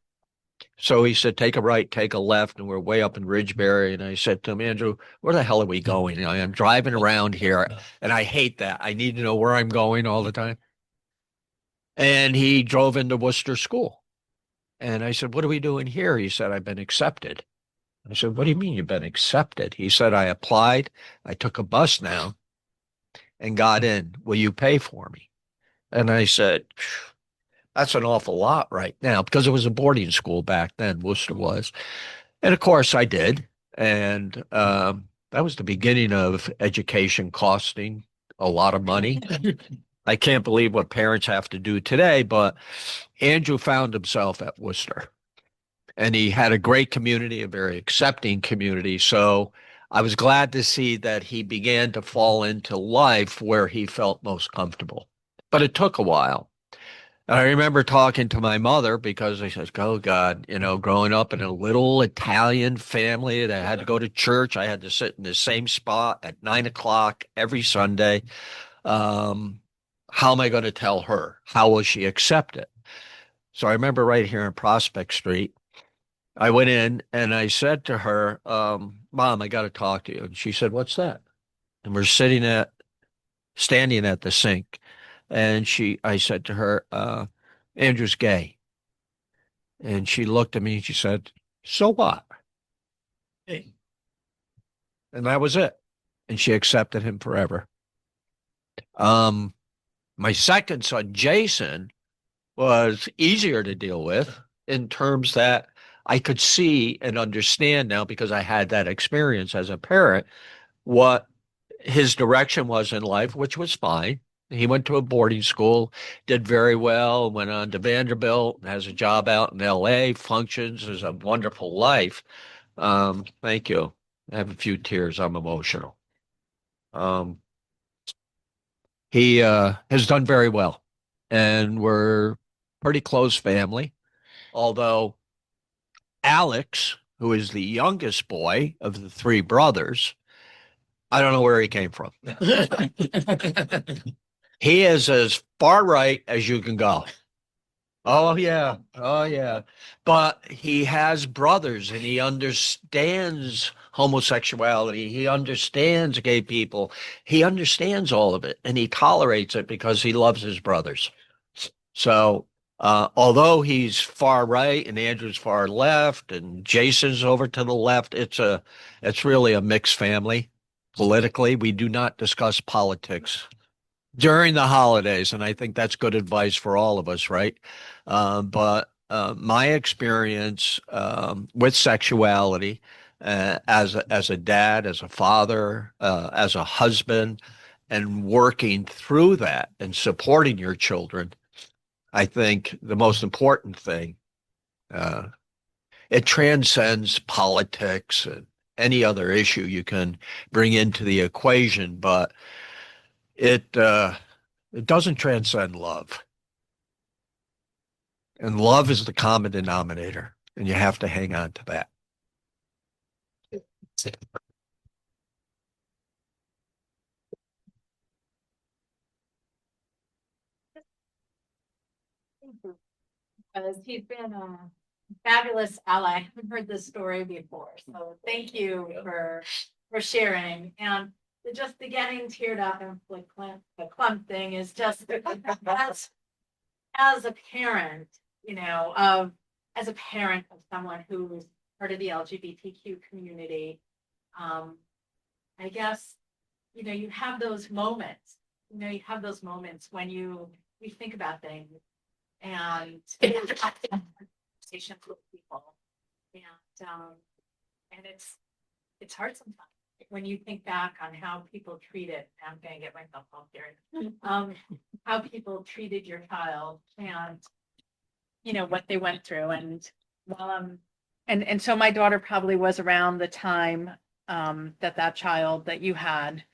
So he said, take a right, take a left. And we're way up in Ridgebury. And I said to him, Andrew, where the hell are we going? I'm driving around here, and I hate that. I need to know where I'm going all the time. And he drove into Worcester School. And I said, what are we doing here? He said, I've been accepted. I said, what do you mean you've been accepted? He said, I applied. I took a bus now and got in. Will you pay for me? And I said, that's an awful lot right now, because it was a boarding school back then, Worcester was. And of course I did. And that was the beginning of education costing a lot of money. I can't believe what parents have to do today, but Andrew found himself at Worcester. And he had a great community, a very accepting community. So I was glad to see that he began to fall into life where he felt most comfortable. But it took a while. And I remember talking to my mother, because I said, oh God, growing up in a little Italian family that had to go to church, I had to sit in the same spot at 9 o'clock every Sunday. How am I going to tell her? How will she accept it? So I remember right here in Prospect Street, I went in and I said to her, Mom, I got to talk to you. And she said, what's that? And we're standing at the sink. And I said to her, Andrew's gay. And she looked at me and she said, so what? Hey. And that was it. And she accepted him forever. My second son, Jason, was easier to deal with in terms that I could see and understand now, because I had that experience as a parent, what his direction was in life, which was fine. He went to a boarding school, did very well, went on to Vanderbilt, has a job out in LA, functions, is a wonderful life. Thank you. I have a few tears. I'm emotional. He has done very well, and we're pretty close family. Although Alex, who is the youngest boy of the three brothers, I don't know where he came from. He is as far right as you can go. Oh yeah. Oh yeah. But he has brothers and he understands homosexuality. He understands gay people. He understands all of it and he tolerates it because he loves his brothers. So, although he's far right and Andrew's far left and Jason's over to the left, it's really a mixed family politically. We do not discuss politics during the holidays, and I think that's good advice for all of us, right? But my experience with sexuality, as a dad, as a father, as a husband, and working through that and supporting your children, I think the most important thing, uh, it transcends politics and any other issue you can bring into the equation, but it doesn't transcend love. And love is the common denominator, and you have to hang on to that. Because he's been a fabulous ally. I haven't heard this story before, so thank you for sharing. And just the getting teared up and like the clump thing is just as a parent, as a parent of someone who is part of the LGBTQ community, I guess, you have those moments, when you think about things and conversations with people. And it's hard sometimes when you think back on how people treated, I'm gonna get myself off here, how people treated your child and what they went through. And And so my daughter probably was around the time that child that you had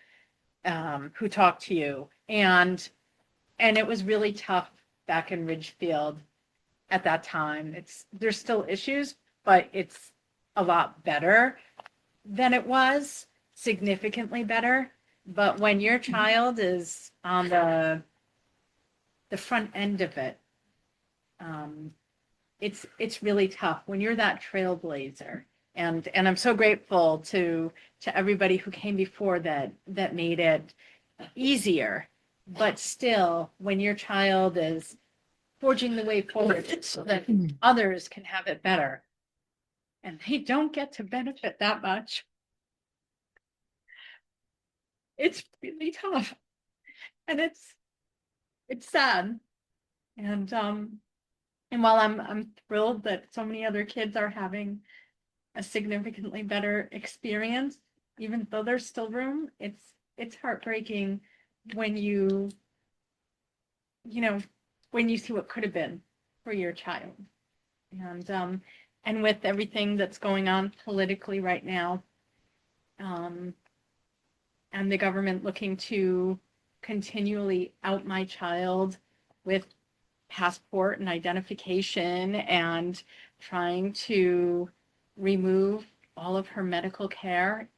who talked to you. And it was really tough back in Ridgefield at that time. There's still issues, but it's a lot better than it was, significantly better. But when your child is on the front end of it, it's really tough when you're that trailblazer. And I'm so grateful to everybody who came before that made it easier. But still, when your child is forging the way forward so that others can have it better, and they don't get to benefit that much, it's really tough. And it's sad. And while I'm thrilled that so many other kids are having a significantly better experience, even though there's still room, it's heartbreaking when you see what could have been for your child. And with everything that's going on politically right now, and the government looking to continually out my child with passport and identification and trying to remove all of her medical care.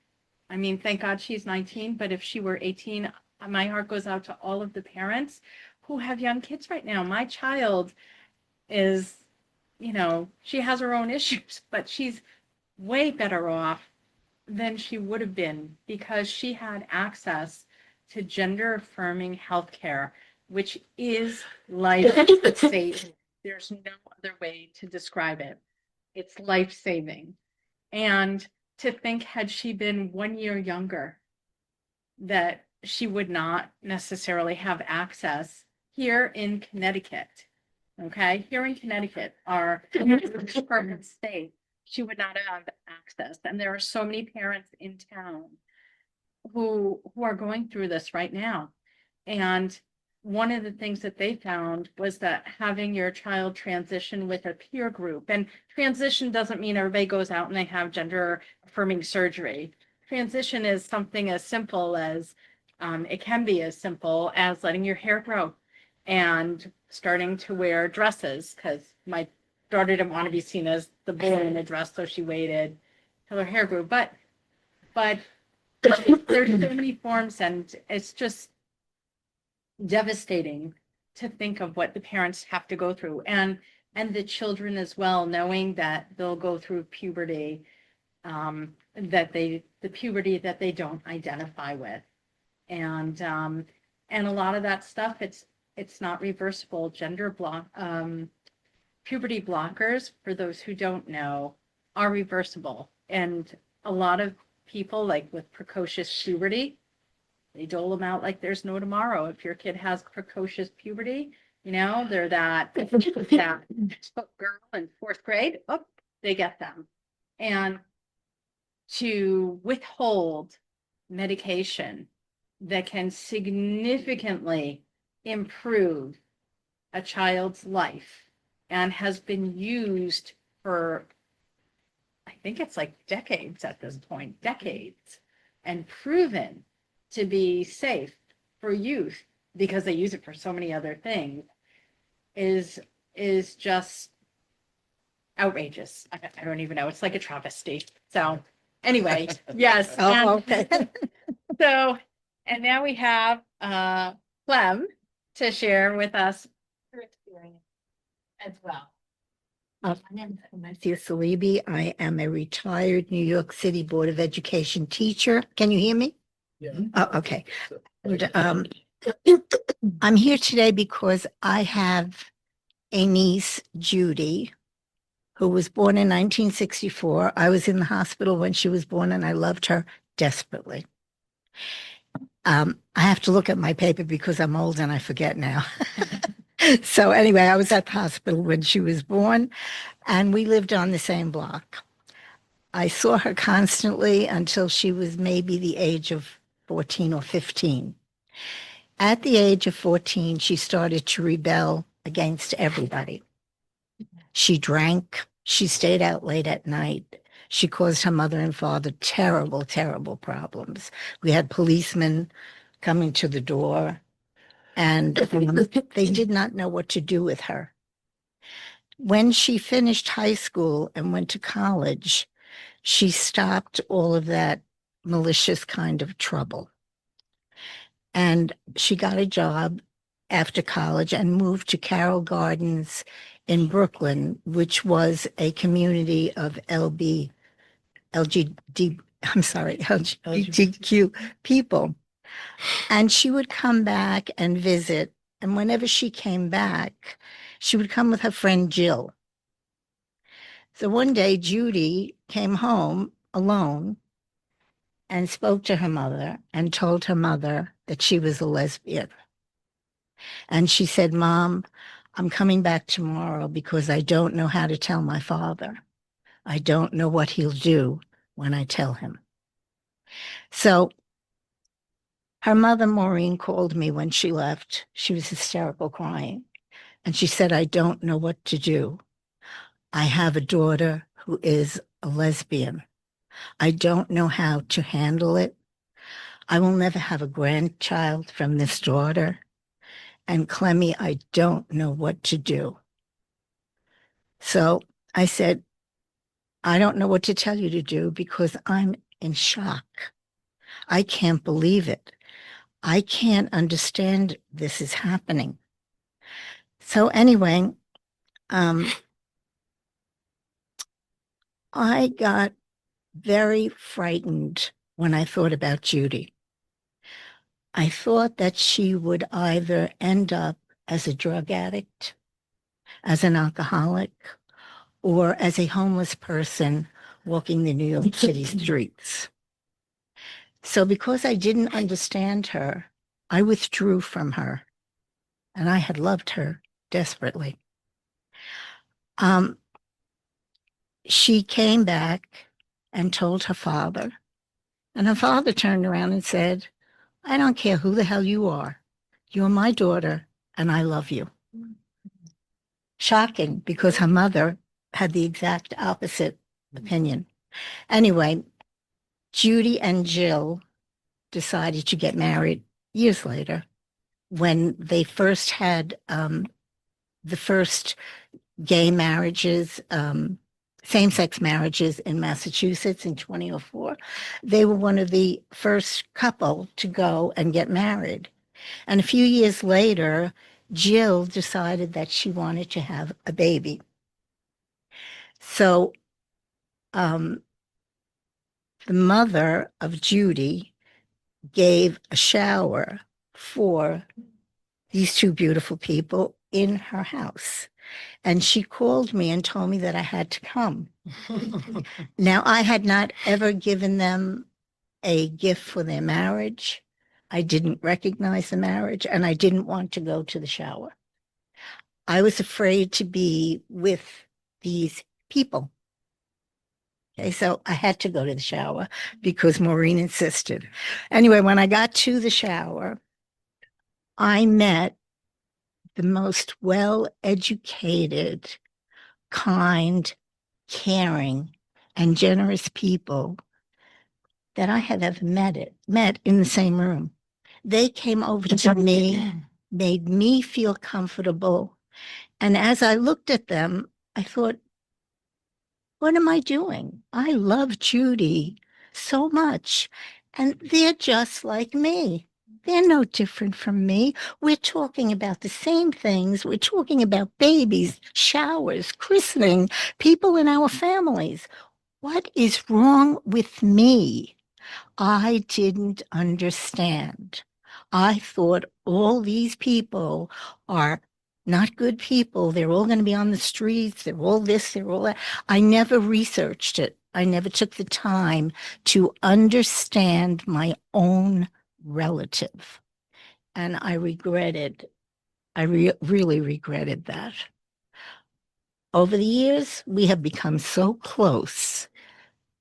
I mean, thank God she's 19, but if she were 18, my heart goes out to all of the parents who have young kids right now. My child is, she has her own issues, but she's way better off than she would have been because she had access to gender affirming healthcare, which is life-saving. There's no other way to describe it. It's life-saving. And to think, had she been 1 year younger, that she would not necessarily have access here in Connecticut. Okay, here in Connecticut, our department state, she would not have access. And there are so many parents in town who are going through this right now. And one of the things that they found was that having your child transition with a peer group, and transition doesn't mean everybody goes out and they have gender affirming surgery. transition is something as simple as, it can be as simple as letting your hair grow and starting to wear dresses, because my daughter didn't want to be seen as the boy in a dress, so she waited till her hair grew. But there's so many forms, and it's just devastating to think of what the parents have to go through, and the children as well, knowing that they'll go through puberty, the puberty that they don't identify with. And a lot of that stuff, it's not reversible. Puberty blockers, for those who don't know, are reversible. And a lot of people, like with precocious puberty, they dole them out like there's no tomorrow. If your kid has precocious puberty, they're that textbook girl in fourth grade, they get them. And to withhold medication that can significantly improve a child's life and has been used for, I think it's like decades at this point, and proven to be safe for youth because they use it for so many other things, is just outrageous. I don't even know. It's like a travesty. So anyway, yes. Oh, okay. So, and now we have Clem to share with us her experience as well. My name is Clemencia Saleeby. I am a retired New York City Board of Education teacher. Can you hear me? Yeah. Oh, okay. And, I'm here today because I have a niece, Judy, who was born in 1964. I was in the hospital when she was born, and I loved her desperately. I have to look at my paper because I'm old and I forget now. So anyway, I was at the hospital when she was born, and we lived on the same block. I saw her constantly until she was maybe the age of 14 or 15. At the age of 14, she started to rebel against everybody. She drank. She stayed out late at night. She caused her mother and father terrible, terrible problems. We had policemen coming to the door, and they did not know what to do with her. When she finished high school and went to college, she stopped all of that malicious kind of trouble. And she got a job after college and moved to Carroll Gardens in Brooklyn, which was a community of LGBTQ people. And she would come back and visit. And whenever she came back, she would come with her friend Jill. So one day, Judy came home alone and spoke to her mother and told her mother that she was a lesbian. And she said, "Mom, I'm coming back tomorrow because I don't know how to tell my father. I don't know what he'll do when I tell him." So her mother, Maureen, called me when she left. She was hysterical crying. And she said, "I don't know what to do. I have a daughter who is a lesbian. I don't know how to handle it. I will never have a grandchild from this daughter. And Clemmy, I don't know what to do." So I said, "I don't know what to tell you to do because I'm in shock. I can't believe it. I can't understand this is happening." So anyway, I got very frightened when I thought about Judy. I thought that she would either end up as a drug addict, as an alcoholic, or as a homeless person walking the New York City streets. So because I didn't understand her, I withdrew from her, and I had loved her desperately. She came back and told her father, and her father turned around and said, "I don't care who the hell you are. You're my daughter, and I love you." Shocking, because her mother had the exact opposite opinion. Anyway, Judy and Jill decided to get married years later when they first had the first gay marriages, same-sex marriages in Massachusetts in 2004. They were one of the first couple to go and get married. And a few years later, Jill decided that she wanted to have a baby. So the mother of Judy gave a shower for these two beautiful people in her house. And she called me and told me that I had to come. Now, I had not ever given them a gift for their marriage. I didn't recognize the marriage, and I didn't want to go to the shower. I was afraid to be with these people. Okay, so I had to go to the shower because Maureen insisted. Anyway, when I got to the shower, I met the most well-educated, kind, caring, and generous people that I have ever met in the same room. They came over to me, made me feel comfortable. And as I looked at them, I thought, what am I doing? I love Judy so much. And they're just like me. They're no different from me. We're talking about the same things. We're talking about babies, showers, christening, people in our families. What is wrong with me? I didn't understand. I thought all these people are not good people. They're all going to be on the streets. They're all this, they're all that. I never researched it. I never took the time to understand my own relative. And I regretted, really regretted that. Over the years, we have become so close.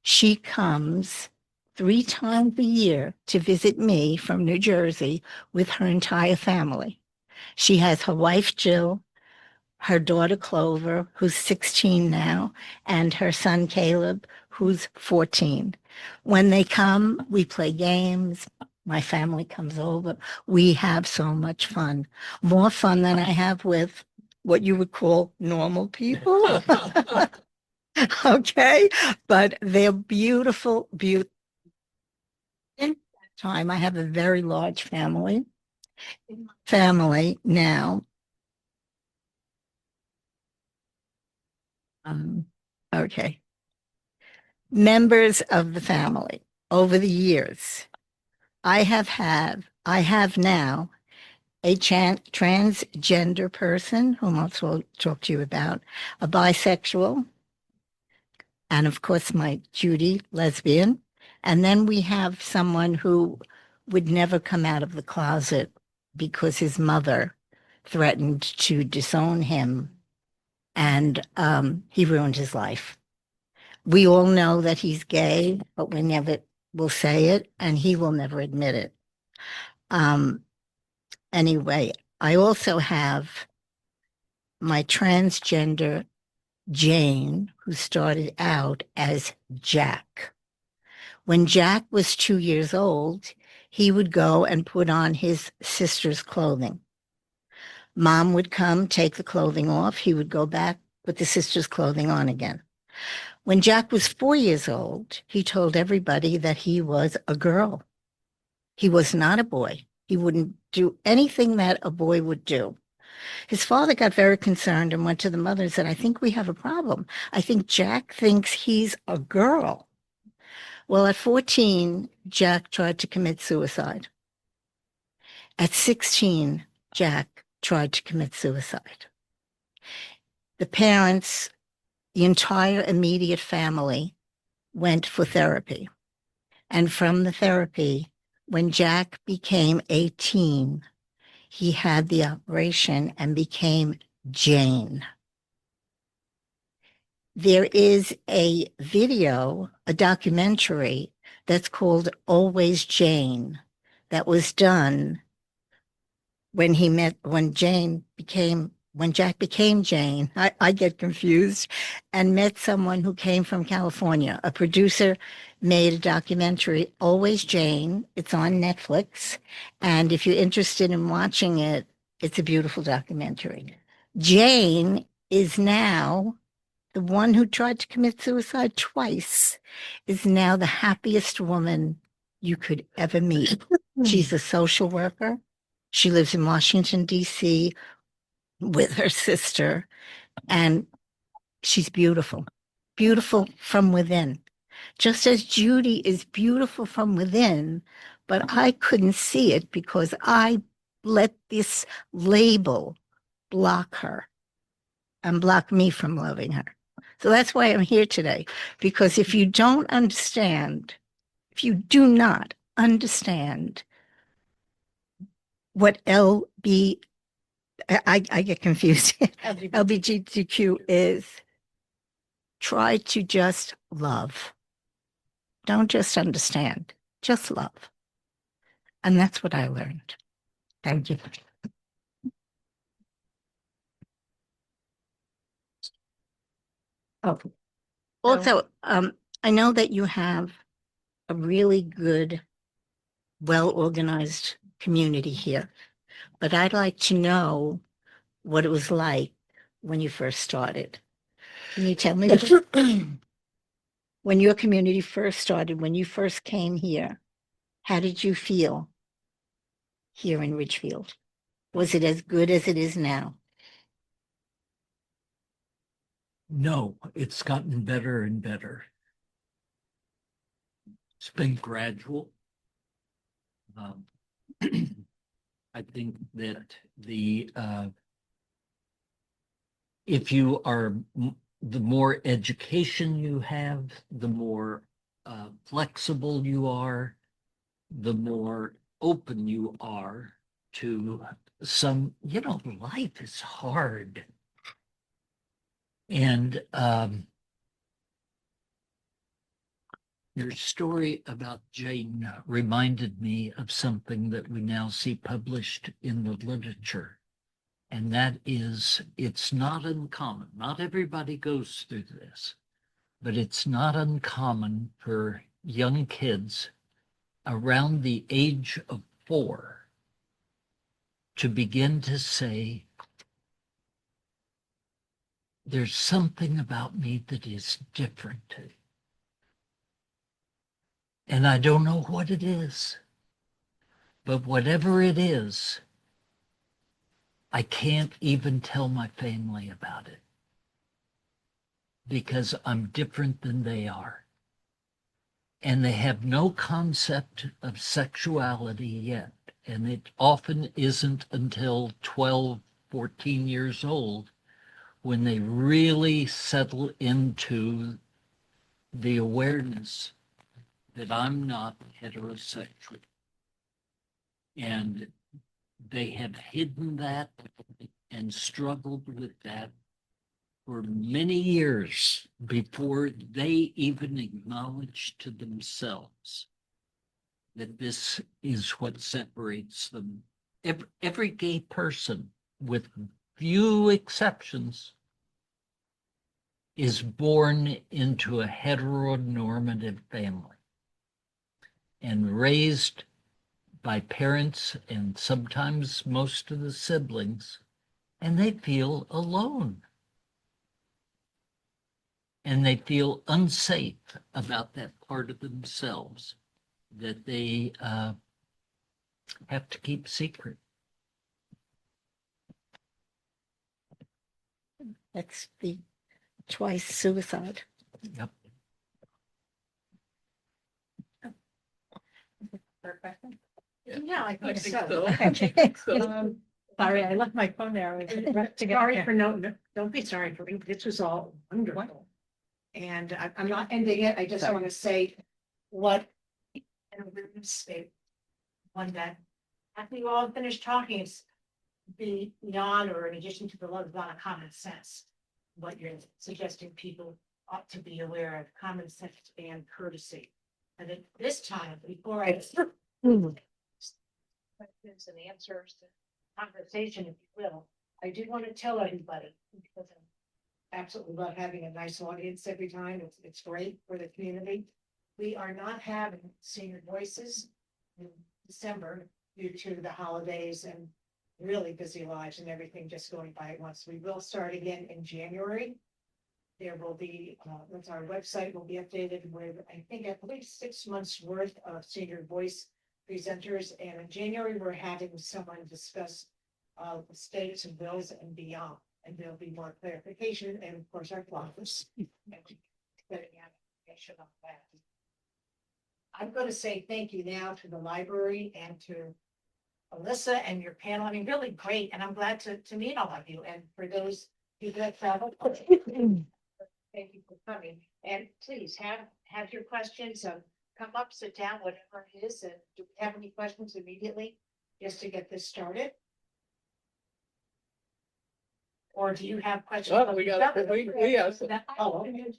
She comes 3 times a year to visit me from New Jersey with her entire family. She has her wife, Jill, her daughter, Clover, who's 16 now, and her son, Caleb, who's 14. When they come, we play games. My family comes over. We have so much fun, more fun than I have with what you would call normal people. Okay, but they're beautiful, beautiful. In that time, I have a very large family. Family now. Okay. Members of the family over the years, I have now a transgender person whom I'll talk to you about, a bisexual, and of course my Judy, lesbian. And then we have someone who would never come out of the closet because his mother threatened to disown him, and he ruined his life. We all know that he's gay, but we never will say it, and he will never admit it. Anyway, I also have my transgender Jane, who started out as Jack. When Jack was 2 years old, he would go and put on his sister's clothing. Mom would come, take the clothing off. He would go back, put the sister's clothing on again. When Jack was 4 years old, he told everybody that he was a girl. He was not a boy. He wouldn't do anything that a boy would do. His father got very concerned and went to the mother and said, I think we have a problem. I think Jack thinks he's a girl. Well, at 14, Jack tried to commit suicide. At 16, Jack tried to commit suicide. The parents, the entire immediate family went for therapy. And from the therapy, when Jack became 18, he had the operation and became Jane. There is a video, a documentary that's called Always Jane, that was done when Jane became when Jack became Jane, I get confused, and met someone who came from California. A producer made a documentary, Always Jane. It's on Netflix. And if you're interested in watching it, it's a beautiful documentary. Jane is now the one who tried to commit suicide twice, is now the happiest woman you could ever meet. She's a social worker. She lives in Washington, D.C. with her sister, and she's beautiful, beautiful from within. Just as Judy is beautiful from within, but I couldn't see it because I let this label block her and block me from loving her. So that's why I'm here today, because if you don't understand, if you do not understand what I get confused. LGBTQ is, try to just love. Don't just understand, just love. And that's what I learned. Thank you. Oh, also, I know that you have a really good, well-organized community here, but I'd like to know what it was like when you first started. Can you tell me when your community first started, when you first came here, how did you feel here in Ridgefield? Was it as good as it is now? No, it's gotten better and better. It's been gradual. I think that if you are, the more education you have, the more flexible you are, the more open you are to some, life is hard. And your story about Jane reminded me of something that we now see published in the literature. And that is, it's not uncommon. Not everybody goes through this, but it's not uncommon for young kids around the age of 4 to begin to say, there's something about me that is different. And I don't know what it is, but whatever it is, I can't even tell my family about it because I'm different than they are. And they have no concept of sexuality yet. And it often isn't until 12, 14 years old when they really settle into the awareness that I'm not heterosexual. And they have hidden that and struggled with that for many years before they even acknowledge to themselves that this is what separates them. Every gay person, with few exceptions, is born into a heteronormative family and raised by parents and sometimes most of the siblings, and they feel alone. And they feel unsafe about that part of themselves that they have to keep secret. That's the twice suicide. Yep. Yeah, I think so. Okay. Sorry, I left my phone there. Sorry for don't be sorry for me. This was all wonderful. And I'm not ending it. I just want to say what one that after you all finish talking, it's beyond or in addition to the love of common sense. What you're suggesting people ought to be aware of, common sense and courtesy. And at this time, before I questions and answers, conversation, if you will, I did want to tell everybody, because I absolutely love having a nice audience every time. It's great for the community. We are not having senior voices in December due to the holidays and really busy lives and everything just going by at once. We will start again in January. There will be, that's our website will be updated with, I think, at least 6 months worth of senior voice presenters. And in January, we're having someone discuss the status of bills and beyond. And there'll be more clarification and of course our flowers. Information on that. I'm going to say thank you now to the library and to Alisa and your panel. I mean, really great. And I'm glad to meet all of you. And for those who have traveled, thank you for coming. And please have your questions. Come up, sit down, whatever it is. And do we have any questions immediately just to get this started? Or do you have questions? Oh, we got it. We have some. Oh, okay.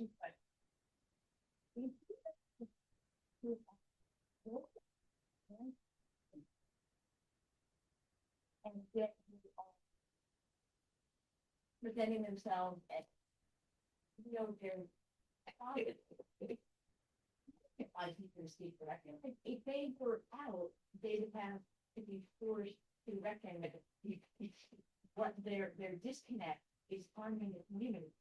And yet presenting themselves as, you know, they're. I think they're speak correctly. If they were out, they would have to be forced to reckon with what their disconnect is harming the community.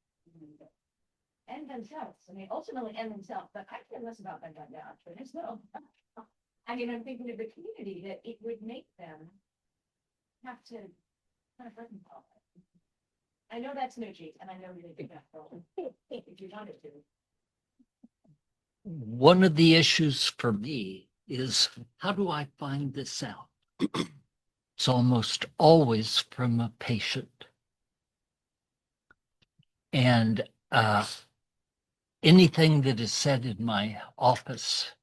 And themselves, I mean, ultimately and themselves, but I care less about them right now, but it's no. I mean, I'm thinking of the community that it would make them have to kind of reconcile it. I know that's no cheat, and I know you did that role, if you wanted to. One of the issues for me is how do I find this out? It's almost always from a patient. And anything that is said in my office,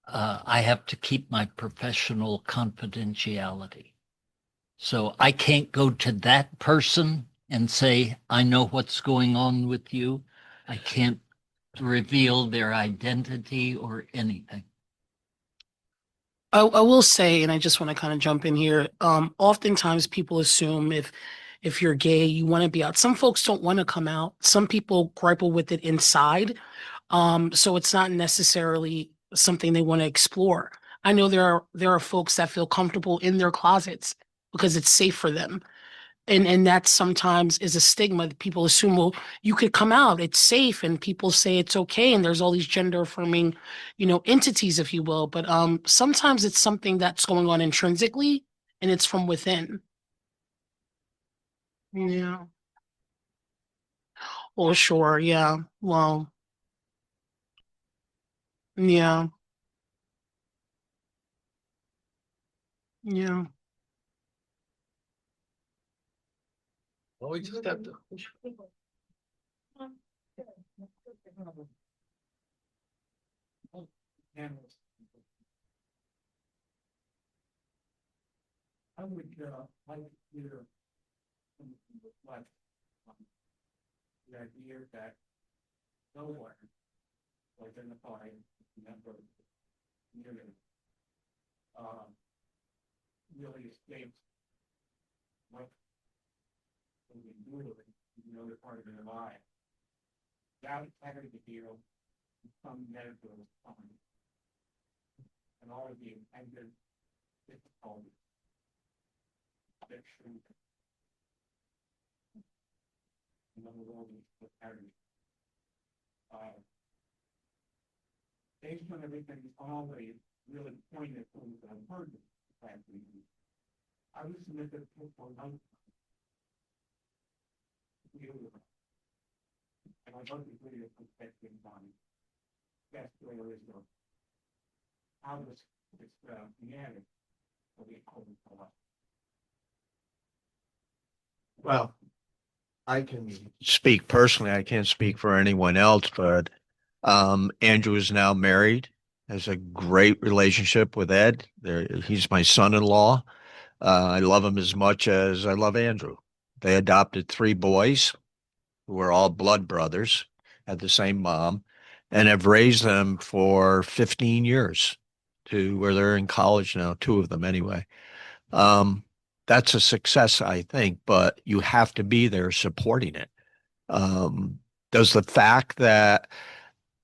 I have to keep my professional confidentiality. So I can't go to that person and say, I know what's going on with you. I can't reveal their identity or anything. I will say, and I just want to kind of jump in here. Oftentimes people assume if you're gay, you want to be out. Some folks don't want to come out. Some people grapple with it inside. So it's not necessarily something they want to explore. I know there are folks that feel comfortable in their closets because it's safe for them. And that sometimes is a stigma that people assume, well, you could come out, it's safe, and people say it's okay, and there's all these gender affirming, entities, if you will. But sometimes it's something that's going on intrinsically and it's from within. Yeah. Well, sure, yeah. Well, yeah. Yeah. Well, we just have to. I would like to hear reflect on the idea that no one will identify a member of the community really escapes what they've been doing in the other part of their life. Without having to deal with some medical time and all of the intended difficulties. Based on everything always really pointed to the emergence of that reason, I would submit that people know and I'd love to hear your perspective on best ways of how this managed for the equipment for us. Well, I can speak personally. I can't speak for anyone else, but Andrew is now married, has a great relationship with Ed. He's my son-in-law. I love him as much as I love Andrew. They adopted 3 boys who were all blood brothers, had the same mom, and have raised them for 15 years to where they're in college now, 2 of them anyway. that's a success, I think, but you have to be there supporting it. Does the fact that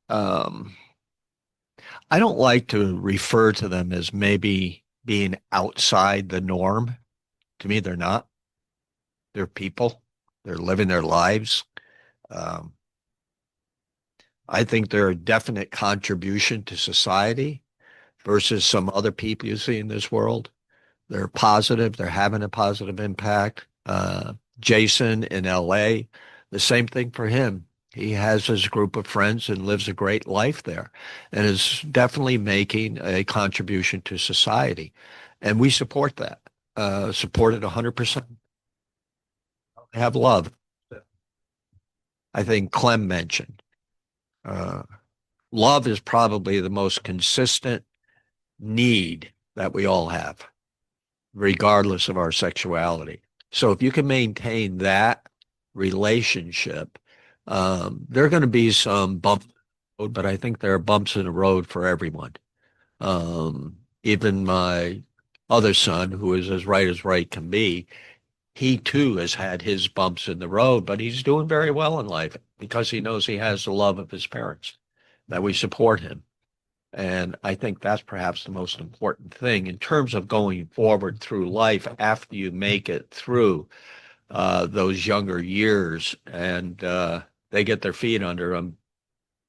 I don't like to refer to them as maybe being outside the norm. To me, they're not. They're people. They're living their lives. Um, I think they're a definite contribution to society versus some other people you see in this world. They're positive. They're having a positive impact. Jason in LA, the same thing for him. He has his group of friends and lives a great life there and is definitely making a contribution to society. And we support that, support it 100%. Have love. I think Clem mentioned. Uh, Love is probably the most consistent need that we all have, regardless of our sexuality. So if you can maintain that relationship, there are going to be some bumps, but I think there are bumps in the road for everyone. Even my other son, who is as right can be, he too has had his bumps in the road, but he's doing very well in life because he knows he has the love of his parents, that we support him. And I think that's perhaps the most important thing in terms of going forward through life after you make it through those younger years and they get their feet under them,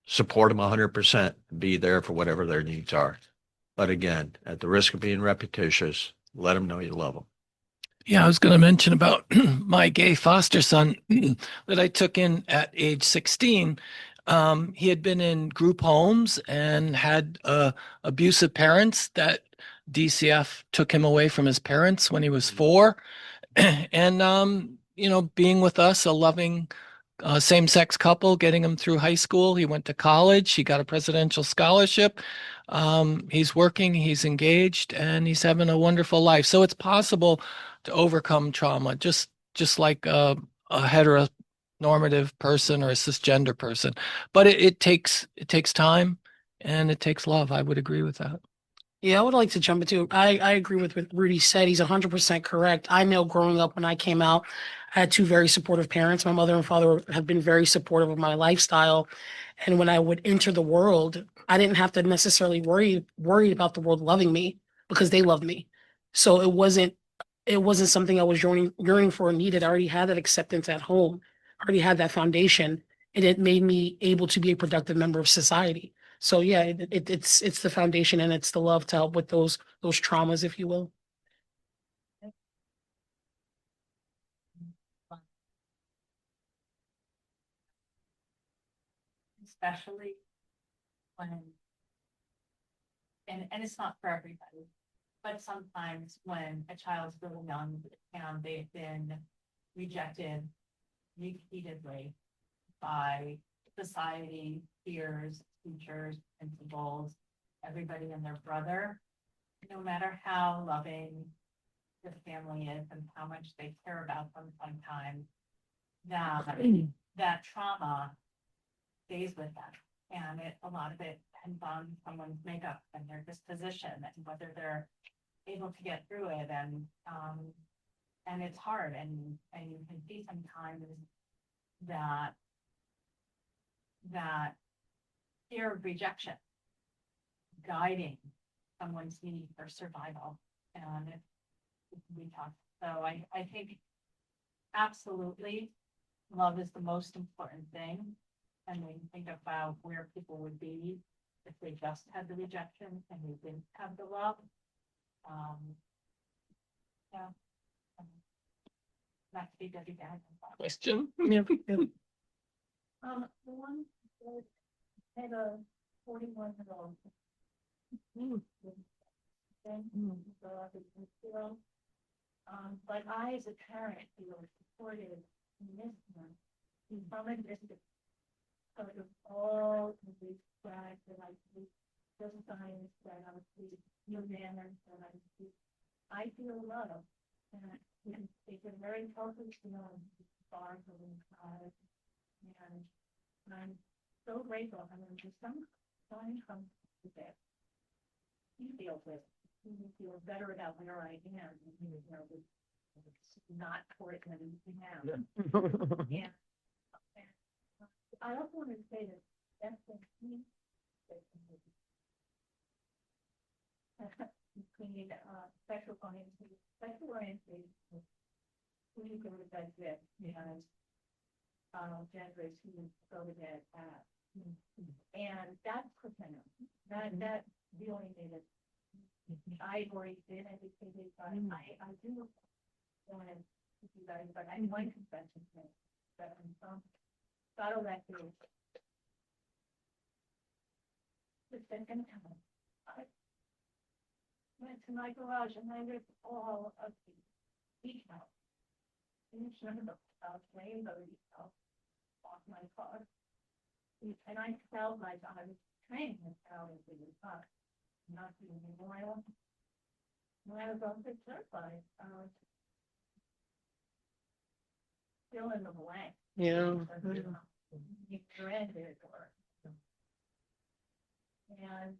support them 100%, be there for whatever their needs are. But again, at the risk of being repetitious, let them know you love them. Yeah, I was going to mention about my gay foster son that I took in at age 16. He had been in group homes and had abusive parents that DCF took him away from his parents when he was 4. And, being with us, a loving same-sex couple, getting him through high school. He went to college. He got a presidential scholarship. He's working, he's engaged, and he's having a wonderful life. So it's possible to overcome trauma, just like a heteronormative person or a cisgender person. But it takes time and it takes love. I would agree with that. Yeah, I would like to jump into. I agree with what Rudy said. He's 100% correct. I know growing up when I came out, I had 2 very supportive parents. My mother and father have been very supportive of my lifestyle. And when I would enter the world, I didn't have to necessarily worry about the world loving me because they loved me. So it wasn't something I was yearning for or needed. I already had that acceptance at home. I already had that foundation, and it made me able to be a productive member of society. So yeah, it's the foundation and it's the love to help with those traumas, if you will. Especially when, and it's not for everybody, but sometimes when a child's really young and they've been rejected repeatedly by society, peers, teachers, principals, everybody and their brother, no matter how loving the family is and how much they care about them sometimes, that trauma stays with them. And a lot of it depends on someone's makeup and their disposition and whether they're able to get through it. And it's hard. And you can see sometimes that fear of rejection guiding someone's need for survival. And it can be tough. So I think absolutely love is the most important thing. And when you think about where people would be if they just had the rejection and they didn't have the love. Yeah. Not to be Debbie Downer. Question? Yeah. The one that had a 41-year-old. But I, as a parent, feel supported in this one. From a distance. Sort of all of these flags that I see, the signs that I see, your manners that I see. I feel love. And they can very focused on far from inside. And I'm so grateful. I mean, just some sign comes to that. He feels it. He feels better about where I am. And he was It's not Portland now. Yeah. And I also want to say that that's the key. Between sexual orientation, who you go to bed with, and gender is who you go to bed at. And that's profound. That really made it. I've already been educated, but I do want to you guys, but I'm going to confession that I'm from got elected. The second time, I went to my garage and I ripped all of the beach house. Finished none of the rainbow house off my car. And I felt like I was training this out into the car, not doing any oil. When I was on the certified, fill in the blank. Yeah. You surrendered or. And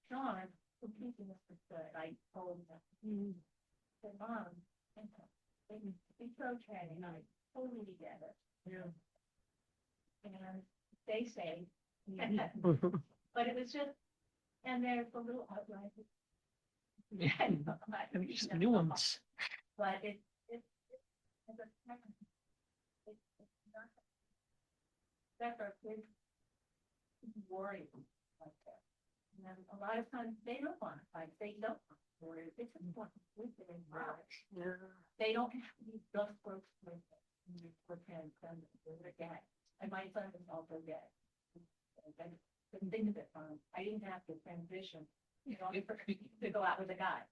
Sean, who teaching us for good, I told him, said, Mom, it's so training, I totally get it. Yeah. And they say, but it was just, and there's a little outline. Just new ones. But it's as a parent, it's not. That's our kids worry like that. And then a lot of times they don't want to fight, they don't want to worry, they just want to sleep in their They don't have to be just for pretend they're gay. And my son is also gay. I couldn't think of it, I didn't have to transition, you know, to go out with a guy.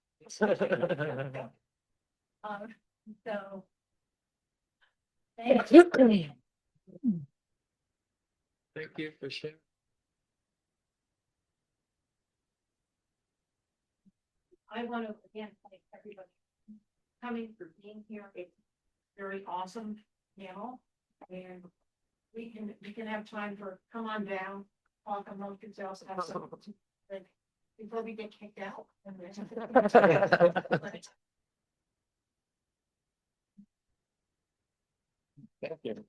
So. Thank you. Thank you for sharing. I want to again thank everybody coming for being here. It's very awesome panel, and we can have time for come on down, talk amongst yourselves, have some like before we get kicked out. Thank you.